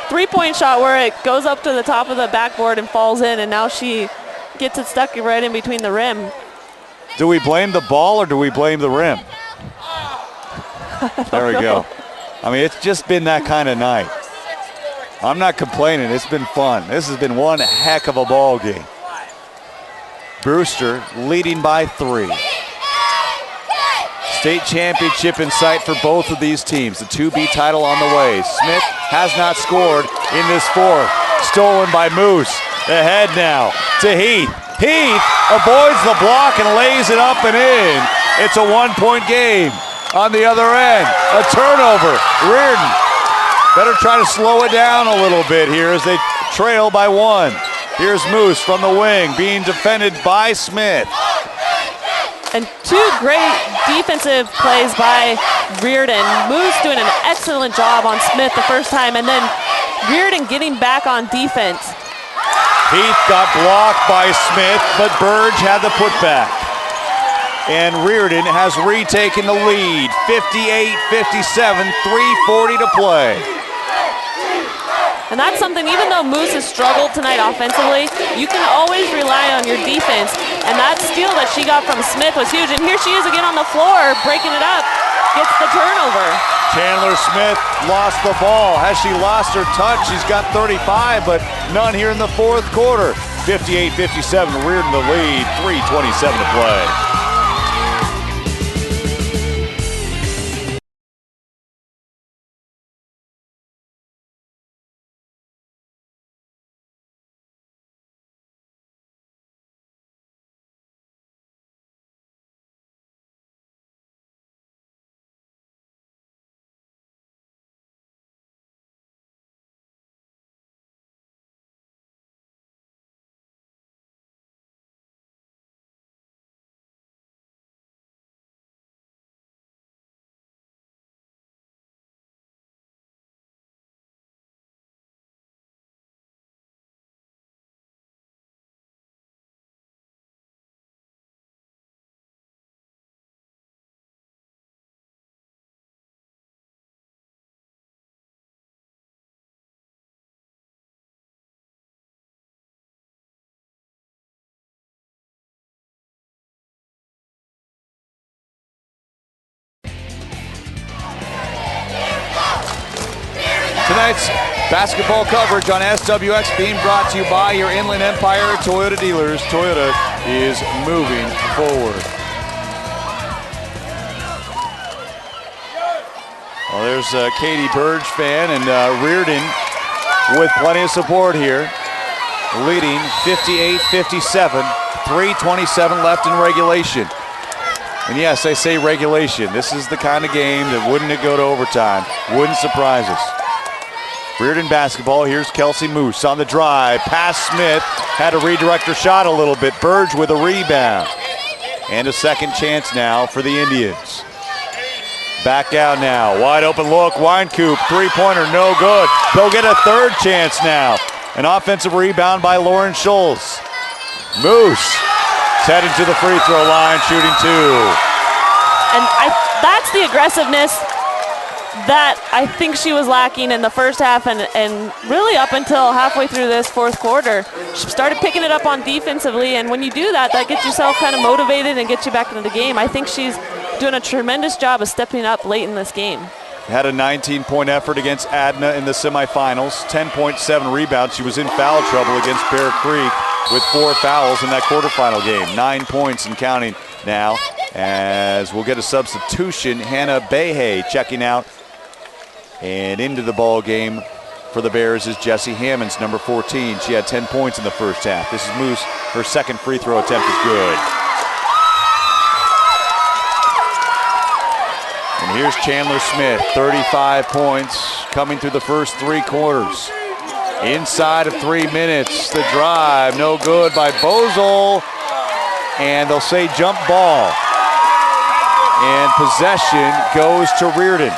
3-point shot where it goes up to the top of the backboard and falls in, and now she gets it stuck right in between the rim. Do we blame the ball or do we blame the rim? There we go. I mean, it's just been that kind of night. I'm not complaining. It's been fun. This has been one heck of a ball game. Brewster leading by 3. State championship in sight for both of these teams. The 2B title on the way. Smith has not scored in this fourth. Stolen by Moose. Ahead now to Heath. Heath avoids the block and lays it up and in. It's a 1-point game. On the other end, a turnover. Reardan better try to slow it down a little bit here as they trail by 1. Here's Moose from the wing being defended by Smith. And 2 great defensive plays by Reardan. Moose doing an excellent job on Smith the first time, and then Reardan getting back on defense. Heath got blocked by Smith, but Burge had the putback. And Reardan has retaken the lead, 58-57, 3:40 to play. And that's something, even though Moose has struggled tonight offensively, you can always rely on your defense. And that steal that she got from Smith was huge. And here she is again on the floor, breaking it up, gets the turnover. Chandler Smith lost the ball. Has she lost her touch? She's got 35, but none here in the fourth quarter. 58-57, Reardan the lead, 3:27 to play. Tonight's basketball coverage on SWX being brought to you by your Inland Empire Toyota dealers. Toyota is moving forward. Well, there's a Katie Burge fan, and Reardan with plenty of support here, leading 58-57, 3:27 left in regulation. And yes, I say regulation. This is the kind of game that wouldn't it go to overtime, wouldn't surprise us. Reardan basketball, here's Kelsey Moose on the drive, pass Smith, had to redirect her shot a little bit, Burge with a rebound. And a second chance now for the Indians. Back out now, wide open look, Wynkoop, three-pointer, no good. They'll get a third chance now. An offensive rebound by Lauren Scholes. Moose heading to the free throw line, shooting two. And that's the aggressiveness that I think she was lacking in the first half and really up until halfway through this fourth quarter. She started picking it up on defensively, and when you do that, that gets yourself kind of motivated and gets you back into the game. I think she's doing a tremendous job of stepping up late in this game. Had a 19-point effort against Adna in the semifinals, 10.7 rebounds. She was in foul trouble against Bear Creek with 4 fouls in that quarterfinal game. 9 points and counting now, as we'll get a substitution. Hannah Behe checking out, and into the ball game for the Bears is Jessie Hammonds, number 14. She had 10 points in the first half. This is Moose. Her second free throw attempt is good. And here's Chandler Smith, 35 points coming through the first 3 quarters. Inside of 3 minutes, the drive, no good by Bozel, and they'll say jump ball. And possession goes to Reardan.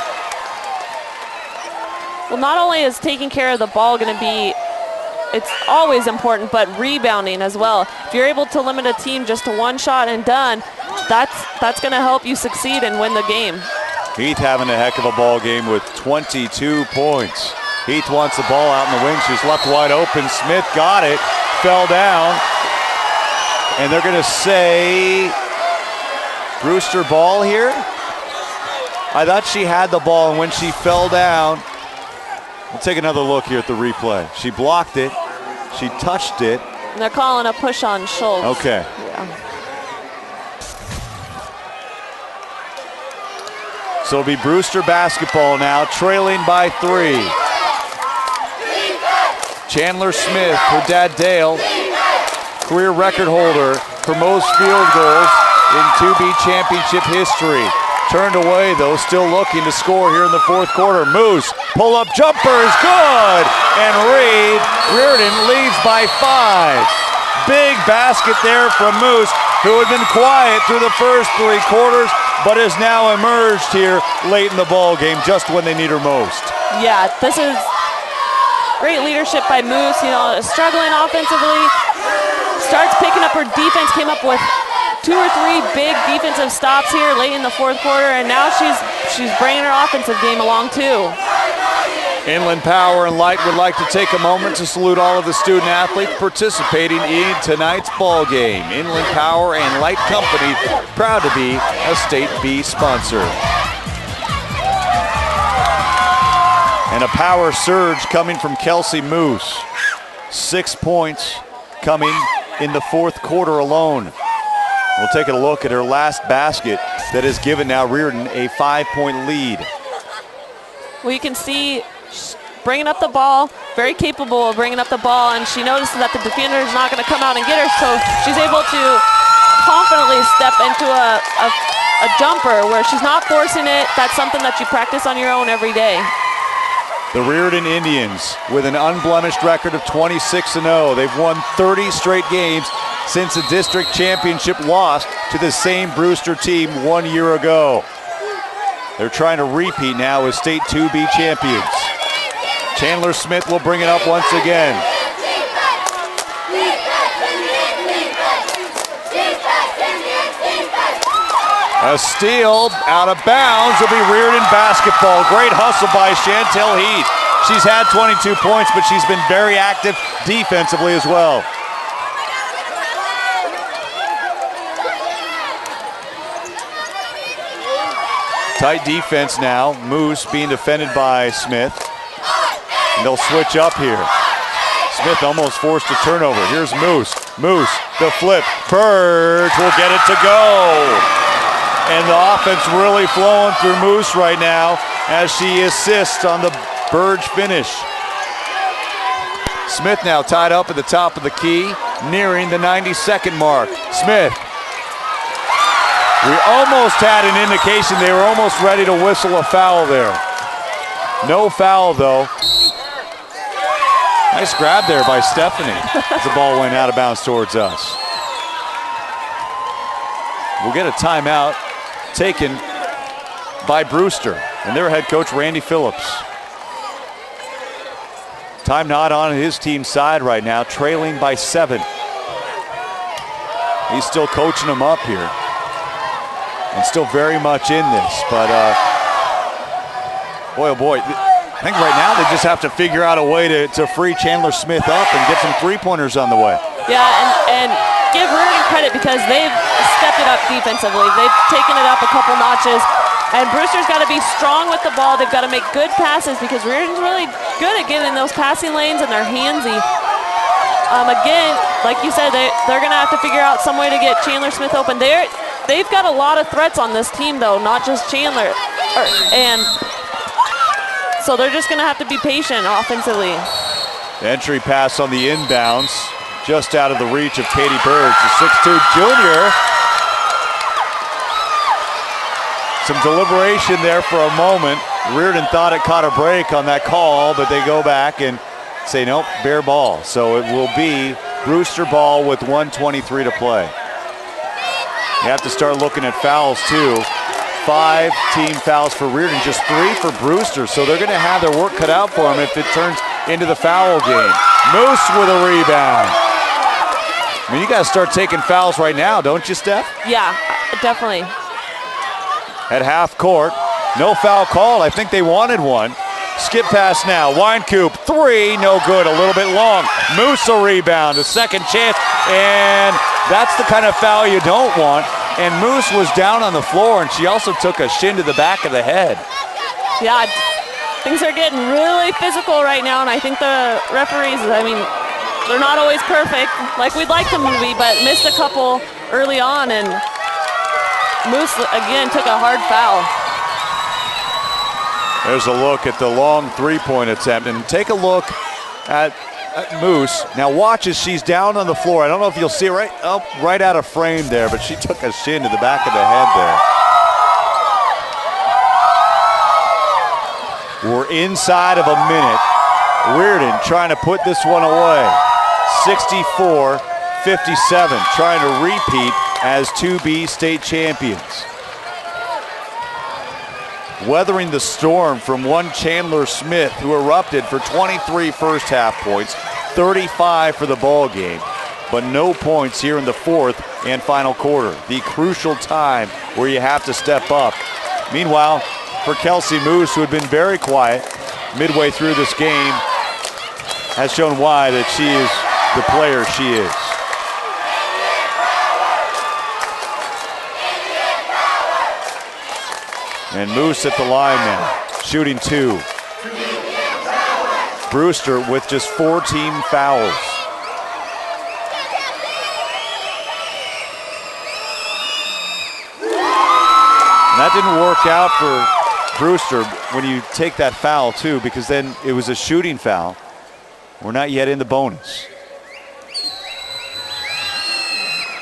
Well, not only is taking care of the ball going to be, it's always important, but rebounding as well. If you're able to limit a team just to one shot and done, that's going to help you succeed and win the game. Heath having a heck of a ball game with 22 points. Heath wants the ball out in the wing. She's left wide open. Smith got it, fell down. And they're going to say Brewster ball here. I thought she had the ball, and when she fell down, we'll take another look here at the replay. She blocked it. She touched it. And they're calling a push on Schultz. Okay. Yeah. So it'll be Brewster basketball now, trailing by 3. Chandler Smith, her dad Dale, career record holder for most field goals in 2B championship history. Turned away though, still looking to score here in the fourth quarter. Moose, pull-up jumper is good, and Reardan leads by 5. Big basket there from Moose, who had been quiet through the first 3 quarters, but has now emerged here late in the ball game, just when they need her most. Yeah, this is great leadership by Moose. You know, struggling offensively, starts picking up her defense, came up with 2 or 3 big defensive stops here late in the fourth quarter, and now she's bringing her offensive game along too. Inland Power and Light would like to take a moment to salute all of the student athletes participating in tonight's ball game. Inland Power and Light Company, proud to be a State B sponsor. And a power surge coming from Kelsey Moose. 6 points coming in the fourth quarter alone. We'll take a look at her last basket that has given now Reardan a 5-point lead. Well, you can see bringing up the ball, very capable of bringing up the ball, and she notices that the defender is not going to come out and get her, so she's able to confidently step into a jumper where she's not forcing it. That's something that you practice on your own every day. The Reardan Indians with an unblemished record of 26-0. They've won 30 straight games since the district championship loss to the same Brewster team 1 year ago. They're trying to repeat now as State 2B champions. Chandler Smith will bring it up once again. A steal out of bounds will be Reardan basketball. Great hustle by Chantel Heath. She's had 22 points, but she's been very active defensively as well. Tight defense now. Moose being defended by Smith. And they'll switch up here. Smith almost forced a turnover. Here's Moose. Moose, the flip. Burge will get it to go. And the offense really flowing through Moose right now as she assists on the Burge finish. Smith now tied up at the top of the key, nearing the 90-second mark. Smith. We almost had an indication they were almost ready to whistle a foul there. No foul, though. Nice grab there by Stephanie as the ball went out of bounds towards us. We'll get a timeout taken by Brewster and their head coach, Randy Phillips. Time not on his team's side right now, trailing by 7. He's still coaching them up here and still very much in this. But boy, oh boy, I think right now they just have to figure out a way to free Chandler Smith up and get some three-pointers on the way. Yeah, and give Reardan credit because they've stepped it up defensively. They've taken it up a couple notches. And Brewster's got to be strong with the ball. They've got to make good passes because Reardan's really good at getting those passing lanes and they're handsy. Again, like you said, they're going to have to figure out some way to get Chandler Smith open. They've got a lot of threats on this team, though, not just Chandler. And so they're just going to have to be patient offensively. The entry pass on the inbounds, just out of the reach of Katie Burge, the 6'2 junior. Some deliberation there for a moment. Reardan thought it caught a break on that call, but they go back and say, nope, bare ball. So it will be Brewster ball with 1:23 to play. You have to start looking at fouls, too. 5 team fouls for Reardan, just 3 for Brewster. So they're going to have their work cut out for them if it turns into the foul game. Moose with a rebound. I mean, you got to start taking fouls right now, don't you, Steph? Yeah, definitely. At half court, no foul call. I think they wanted one. Skip pass now. Winecoop, 3, no good, a little bit long. Moose a rebound, a second chance, and that's the kind of foul you don't want. And Moose was down on the floor, and she also took a shin to the back of the head. Yeah, things are getting really physical right now, and I think the referees, I mean, they're not always perfect, like we'd like them to be, but missed a couple early on, and Moose, again, took a hard foul. There's a look at the long three-point attempt, and take a look at Moose. Now watch as she's down on the floor. I don't know if you'll see it right out of frame there, but she took a shin to the back of the head there. We're inside of a minute. Reardan trying to put this one away. 64-57, trying to repeat as 2B state champions. Weathering the storm from one Chandler Smith, who erupted for 23 first half points, 35 for the ball game, but no points here in the fourth and final quarter, the crucial time where you have to step up. Meanwhile, for Kelsey Moose, who had been very quiet midway through this game, has shown why that she is the player she is. And Moose at the line now, shooting 2. Brewster with just 4 team fouls. And that didn't work out for Brewster when you take that foul too, because then it was a shooting foul. We're not yet in the bonus.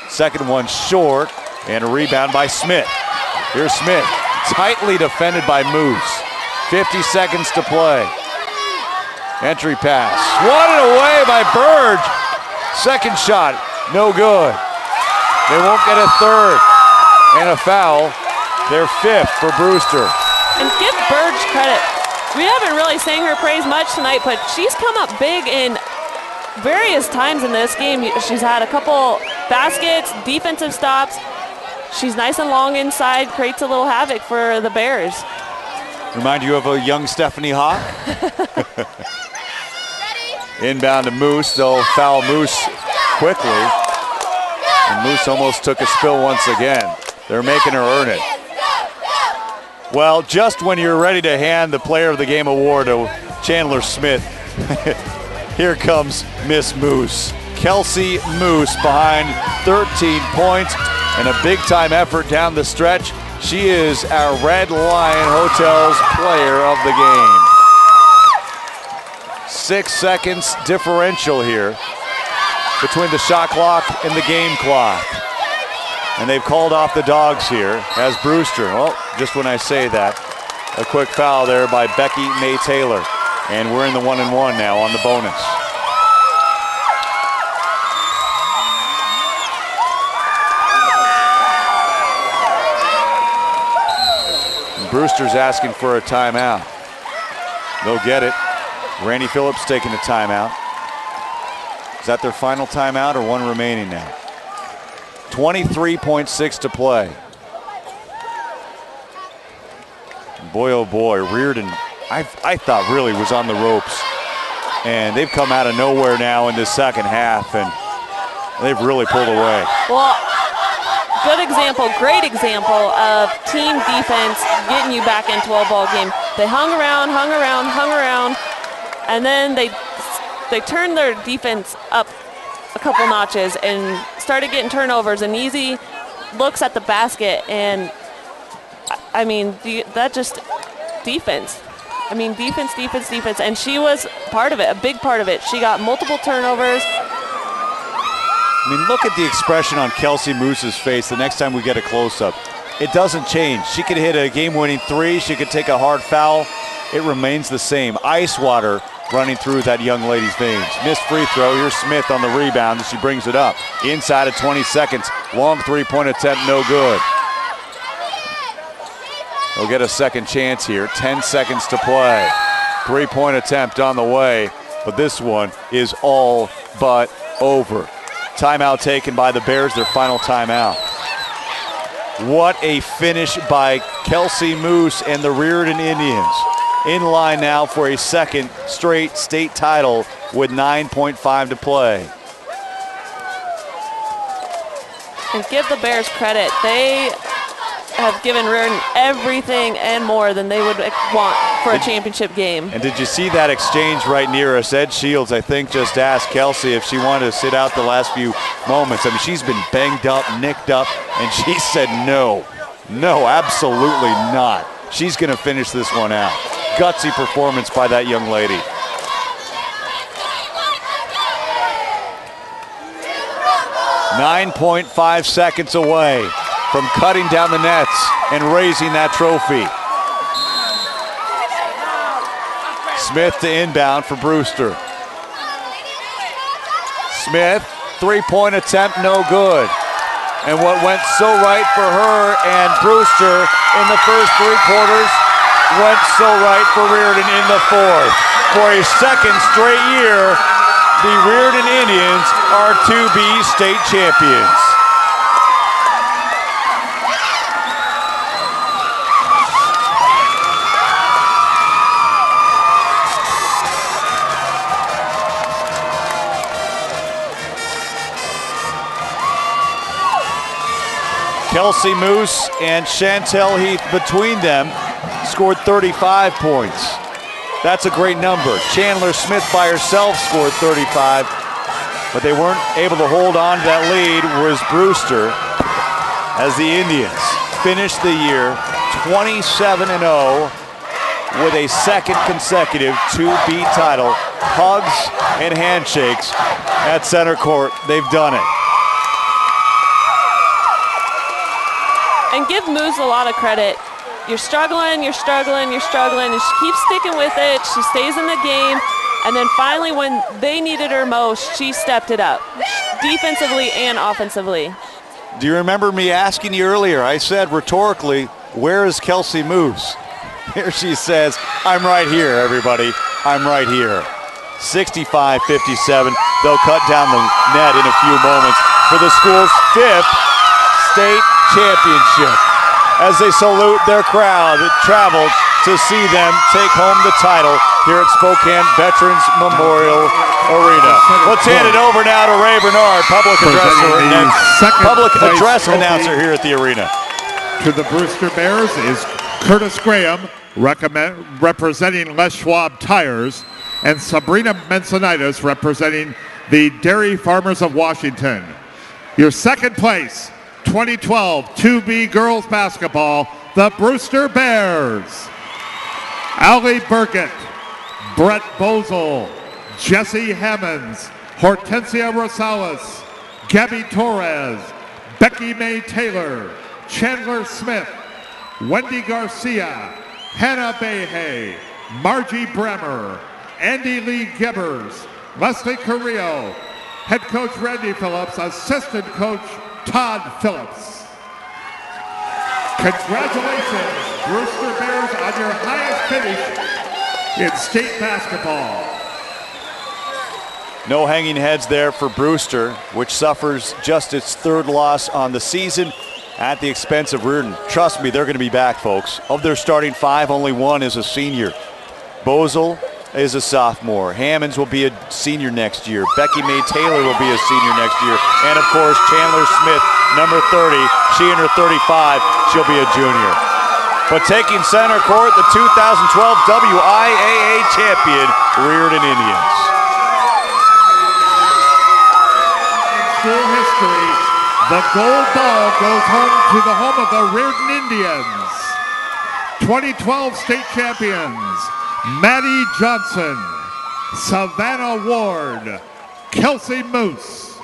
Second one short, and a rebound by Smith. Here's Smith. Tightly defended by Moose. 50 seconds to play. Entry pass. Swatted away by Burge. Second shot, no good. They won't get a third. And a foul. Their 5th for Brewster. And give Burge credit. We haven't really sang her praise much tonight, but she's come up big in various times in this game. She's had a couple baskets, defensive stops. She's nice and long inside, creates a little havoc for the Bears. Remind you of a young Stephanie Hawk? Inbound to Moose. They'll foul Moose quickly. And Moose almost took a spill once again. They're making her earn it. Well, just when you're ready to hand the Player of the Game award to Chandler Smith, here comes Miss Moose. Kelsey Moose behind 13 points. And a big-time effort down the stretch. She is our Red Lion Hotels Player of the Game. 6 seconds differential here between the shot clock and the game clock. And they've called off the dogs here as Brewster. Well, just when I say that, a quick foul there by Becky May Taylor. And we're in the 1-and-1 now on the bonus. And Brewster's asking for a timeout. They'll get it. Randy Phillips taking a timeout. Is that their final timeout or one remaining now? 23.6 to play. Boy, oh boy, Reardan, I thought really was on the ropes. And they've come out of nowhere now in this second half, and they've really pulled away. Well, good example, great example of team defense getting you back into a ball game. They hung around, and then they turned their defense up a couple notches and started getting turnovers and easy looks at the basket. And I mean, that just defense. I mean, defense. And she was part of it, a big part of it. She got multiple turnovers. I mean, look at the expression on Kelsey Moose's face the next time we get a close-up. It doesn't change. She could hit a game-winning three. She could take a hard foul. It remains the same. Ice water running through that young lady's veins. Missed free throw. Here's Smith on the rebound, and she brings it up. Inside of 20 seconds. Long three-point attempt, no good. They'll get a second chance here. 10 seconds to play. Three-point attempt on the way, but this one is all but over. Timeout taken by the Bears, their final timeout. What a finish by Kelsey Moose and the Reardan Indians. In line now for a second straight state title with 9.5 to play. And give the Bears credit. They have given Reardan everything and more than they would want for a championship game. And did you see that exchange right near us? Ed Shields, I think, just asked Kelsey if she wanted to sit out the last few moments. I mean, she's been banged up, nicked up, and she said no. No, absolutely not. She's going to finish this one out. Gutsy performance by that young lady. .5 seconds away from cutting down the nets and raising that trophy. Smith to inbound for Brewster. Smith, three-point attempt, no good. And what went so right for her and Brewster in the first three quarters went so right for Reardan in the fourth. For a second straight year, the Reardan Indians are to be state champions. Kelsey Moose and Chantel Heath between them scored 35 points. That's a great number. Chandler Smith by herself scored 35, but they weren't able to hold on to that lead, whereas Brewster, as the Indians finished the year 27-0 with a second consecutive 2B title. Hugs and handshakes at center court. They've done it. And give Moose a lot of credit. You're struggling, and she keeps sticking with it. She stays in the game, and then finally when they needed her most, she stepped it up, defensively and offensively. Do you remember me asking you earlier? I said rhetorically, where is Kelsey Moose? Here she says, I'm right here, everybody. I'm right here. 65-57. They'll cut down the net in a few moments for the school's fifth state championship. As they salute their crowd that traveled to see them take home the title here at Spokane Veterans Memorial Arena. Let's hand it over now to Ray Bernard, public address announcer here at the arena. To the Brewster Bears is Curtis Graham, representing Les Schwab Tires, and Sabrina Mensonitis, representing the Dairy Farmers of Washington. Your second place, 2012 2B girls basketball, the Brewster Bears. Allie Burkett, Brett Bozel, Jesse Hammonds, Hortensia Rosales, Gabby Torres, Becky Mae Taylor, Chandler Smith, Wendy Garcia, Hannah Behe, Margie Bremer, Andy Lee Gebbers, Leslie Carrillo, head coach Randy Phillips, assistant coach Todd Phillips. Congratulations, Brewster Bears, on your highest finish in state basketball. No hanging heads there for Brewster, which suffers just its third loss on the season at the expense of Reardan. Trust me, they're going to be back, folks. Of their starting five, only one is a senior. Bozel is a sophomore. Hammonds will be a senior next year. Becky Mae Taylor will be a senior next year. And of course, Chandler Smith, number 30, she and her 35, she'll be a junior. But taking center court, the 2012 WIAA champion, Reardan Indians. School history, the gold ball goes home to the home of the Reardan Indians. 2012 state champions, Maddie Johnson, Savannah Ward, Kelsey Moose,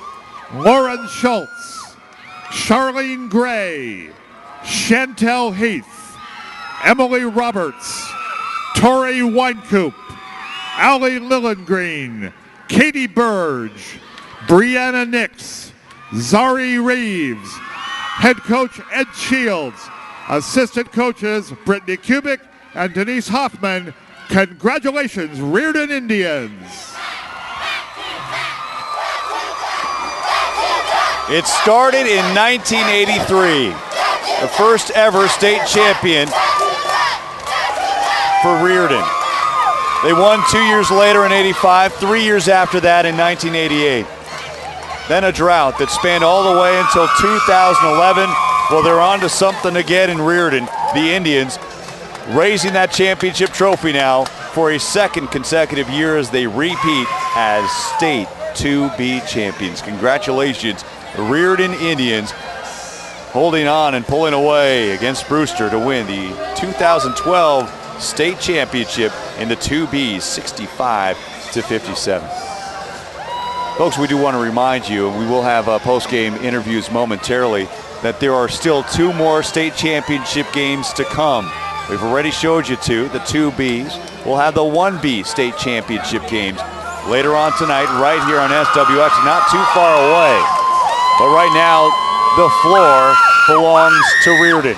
Lauren Schultz, Charlene Gray, Chantel Heath, Emily Roberts, Tori Weinkoop, Allie Lillengreen, Katie Burge, Brianna Nix, Zari Reeves, head coach Ed Shields, assistant coaches Brittany Kubik and Denise Hoffman. Congratulations, Reardan Indians. It started in 1983, the first ever state champion for Reardan. They won 2 years later in 85, 3 years after that in 1988. Then a drought that spanned all the way until 2011. Well, they're on to something again in Reardan. The Indians raising that championship trophy now for a second consecutive year as they repeat as state 2B champions. Congratulations, Reardan Indians, holding on and pulling away against Brewster to win the 2012 state championship in the 2Bs, 65-57. Folks, we do want to remind you, and we will have post-game interviews momentarily, that there are still two more state championship games to come. We've already showed you two, the 2Bs. We'll have the 1B state championship games later on tonight, right here on SWX, not too far away. But right now, the floor belongs to Reardan,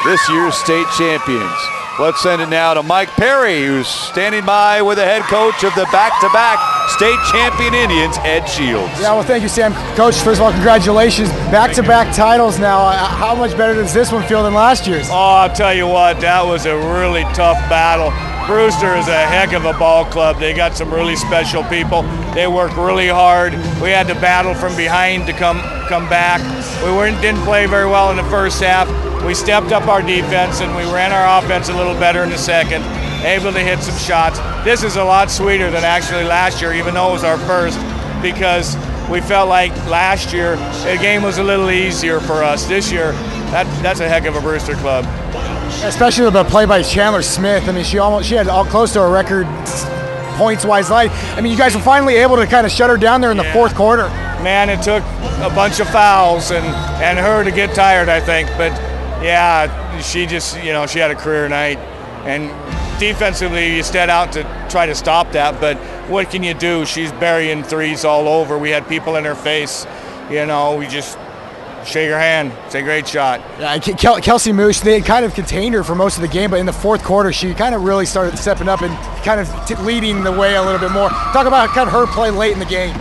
this year's state champions. Let's send it now to Mike Perry, who's standing by with the head coach of the back-to-back state champion Indians, Ed Shields. Yeah, well, thank you, Sam. Coach, first of all, congratulations. Back-to-back titles now. How much better does this one feel than last year's? Oh, I'll tell you what, that was a really tough battle. Brewster is a heck of a ball club. They got some really special people. They work really hard. We had to battle from behind to come back. We didn't play very well in the first half. We stepped up our defense and we ran our offense a little better in the second, able to hit some shots. This is a lot sweeter than actually last year, even though it was our first, because we felt like last year the game was a little easier for us. This year, that's a heck of a Brewster club. Especially the play by Chandler Smith. I mean, she had all close to a record points-wise light. I mean, you guys were finally able to kind of shut her down there in the fourth quarter. Man, it took a bunch of fouls and her to get tired, I think. But yeah, she just, she had a career night. And defensively, you set out to try to stop that. But what can you do? She's burying threes all over. We had people in her face. We just shake her hand. It's a great shot. Yeah, Kelsey Moose, they kind of contained her for most of the game, but in the fourth quarter, she kind of really started stepping up and kind of leading the way a little bit more. Talk about kind of her play late in the game.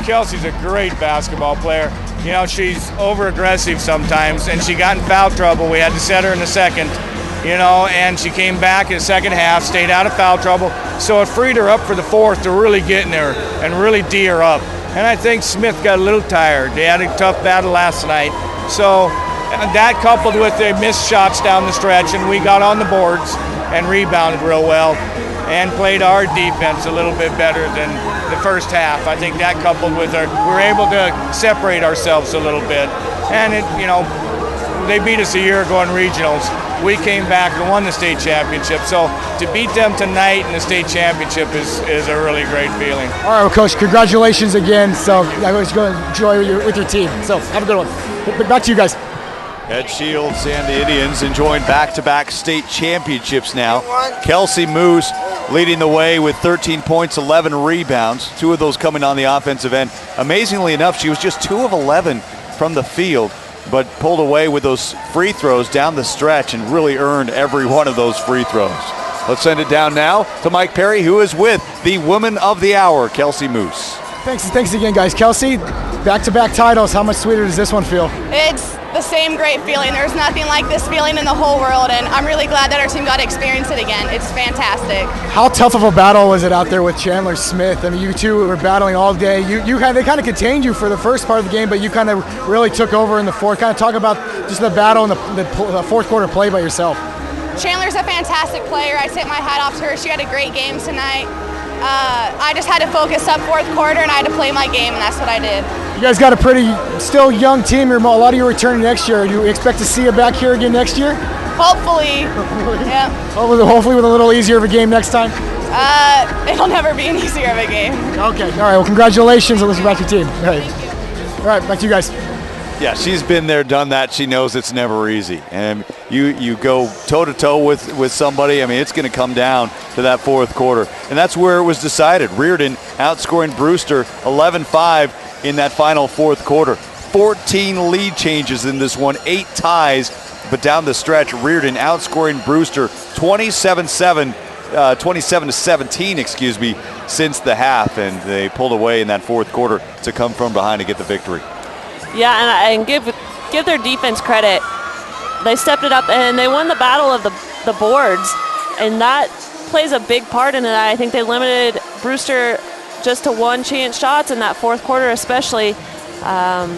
Kelsey's a great basketball player. She's over-aggressive sometimes, and she got in foul trouble. We had to set her in the second, and she came back in the second half, stayed out of foul trouble, so it freed her up for the fourth to really get in there and really D her up. And I think Smith got a little tired. They had a tough battle last night. So that coupled with the missed shots down the stretch, and we got on the boards and rebounded real well and played our defense a little bit better than the first half. I think that coupled with we were able to separate ourselves a little bit. And they beat us a year ago in regionals. we came back and won the state championship. So to beat them tonight in the state championship is a really great feeling. All right, well, Coach, congratulations again. So I always go enjoy with your team. So have a good one. Back to you guys. Ed Shields and the Indians enjoying back-to-back state championships now. Kelsey Moose leading the way with 13 points, 11 rebounds, 2 of those coming on the offensive end. Amazingly enough, she was just 2 of 11 from the field, but pulled away with those free throws down the stretch and really earned every one of those free throws. Let's send it down now to Mike Perry, who is with the Woman of the Hour, Kelsey Moose. Thanks again, guys. Kelsey, back-to-back titles. How much sweeter does this one feel? It's the same great feeling. There's nothing like this feeling in the whole world, and I'm really glad that our team got to experience it again. It's fantastic. How tough of a battle was it out there with Chandler Smith? I mean, you two were battling all day. They kind of contained you for the first part of the game, but you kind of really took over in the fourth. Kind of talk about just the battle and the fourth quarter play by yourself. Chandler's a fantastic player. I tip my hat off to her. She had a great game tonight. I just had to focus up fourth quarter, and I had to play my game, and that's what I did. You guys got a pretty still young team. A lot of you returning next year. Do you expect to see you back here again next year? Hopefully. Yeah. Hopefully with a little easier of a game next time? It'll never be an easier of a game. Okay. All right. Well, congratulations. Let's back to your team. All right. All right. Back to you guys. Yeah, she's been there, done that. She knows it's never easy. And you go toe-to-toe with somebody, I mean, it's going to come down to that fourth quarter. And that's where it was decided. Reardan outscoring Brewster 11-5 in that final fourth quarter. 14 lead changes in this one, 8 ties. But down the stretch, Reardan outscoring Brewster 27-17, since the half. And they pulled away in that fourth quarter to come from behind to get the victory. Yeah, and give their defense credit. They stepped it up and they won the battle of the boards, and that plays a big part in it. I think they limited Brewster just to 1 chance shots in that fourth quarter, especially. What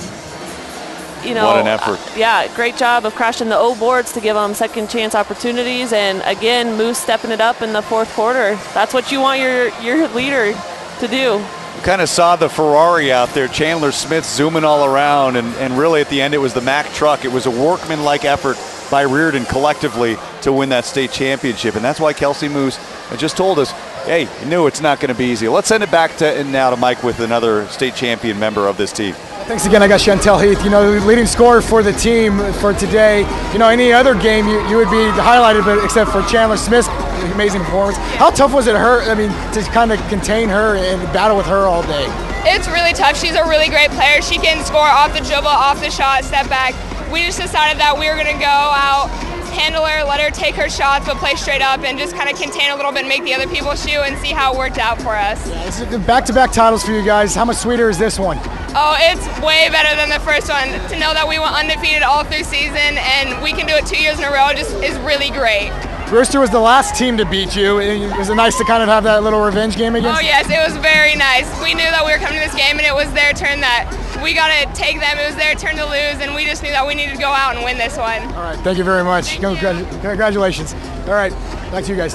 an effort. Yeah, great job of crashing the O boards to give them second chance opportunities, and again, Moose stepping it up in the fourth quarter. That's what you want your leader to do. Kind of saw the Ferrari out there, Chandler Smith zooming all around, and really at the end it was the Mack truck. It was a workmanlike effort by Reardan collectively to win that state championship, and that's why Kelsey Moose just told us, hey, you knew it's not going to be easy. Let's send it back now to Mike with another state champion member of this team. Thanks again. I got Chantel Heath, leading scorer for the team for today. Any other game you would be highlighted, but except for Chandler Smith's amazing performance. How tough was it to kind of contain her and battle with her all day? It's really tough. She's a really great player. She can score off the dribble, off the shot, step back. We just decided that we were going to go out, handle her, let her take her shots, but play straight up and just kind of contain a little bit and make the other people shoot and see how it worked out for us. Yeah, this is back-to-back titles for you guys. How much sweeter is this one? Oh, it's way better than the first one. To know that we went undefeated all through season and we can do it 2 years in a row just is really great. Brewster was the last team to beat you. Was it nice to kind of have that little revenge game against? Oh yes, it was very nice. We knew that we were coming to this game and it was their turn that we got to take them. It was their turn to lose, and we just knew that we needed to go out and win this one. All right, thank you very much. Congratulations. All right, back to you guys.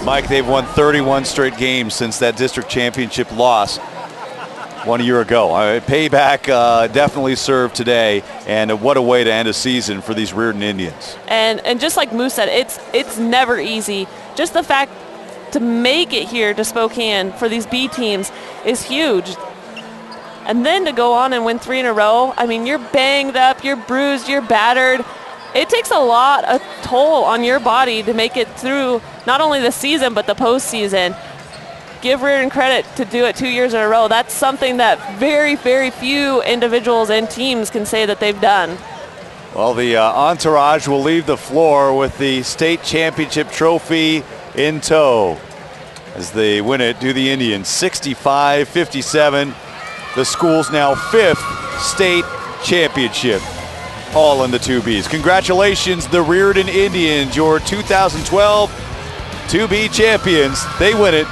Mike, they've won 31 straight games since that district championship loss 1 year ago. Payback definitely served today, and what a way to end a season for these Reardan Indians. And just like Moose said, it's never easy. Just the fact to make it here to Spokane for these B teams is huge. And then to go on and win 3 in a row, I mean, you're banged up, you're bruised, you're battered. It takes a lot of toll on your body to make it through not only the season but the postseason. Give Reardan credit to do it 2 years in a row. That's something that very, very few individuals and teams can say that they've done. Well, the entourage will leave the floor with the state championship trophy in tow as they win it to the Indians 65-57. The school's now 5th state championship, all in the 2Bs. Congratulations, the Reardan Indians, your 2012 2B champions. They win it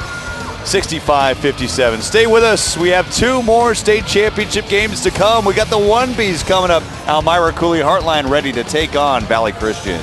65-57. Stay with us. We have 2 more state championship games to come. We got the 1Bs coming up. Elmira Cooley Heartline ready to take on Valley Christian.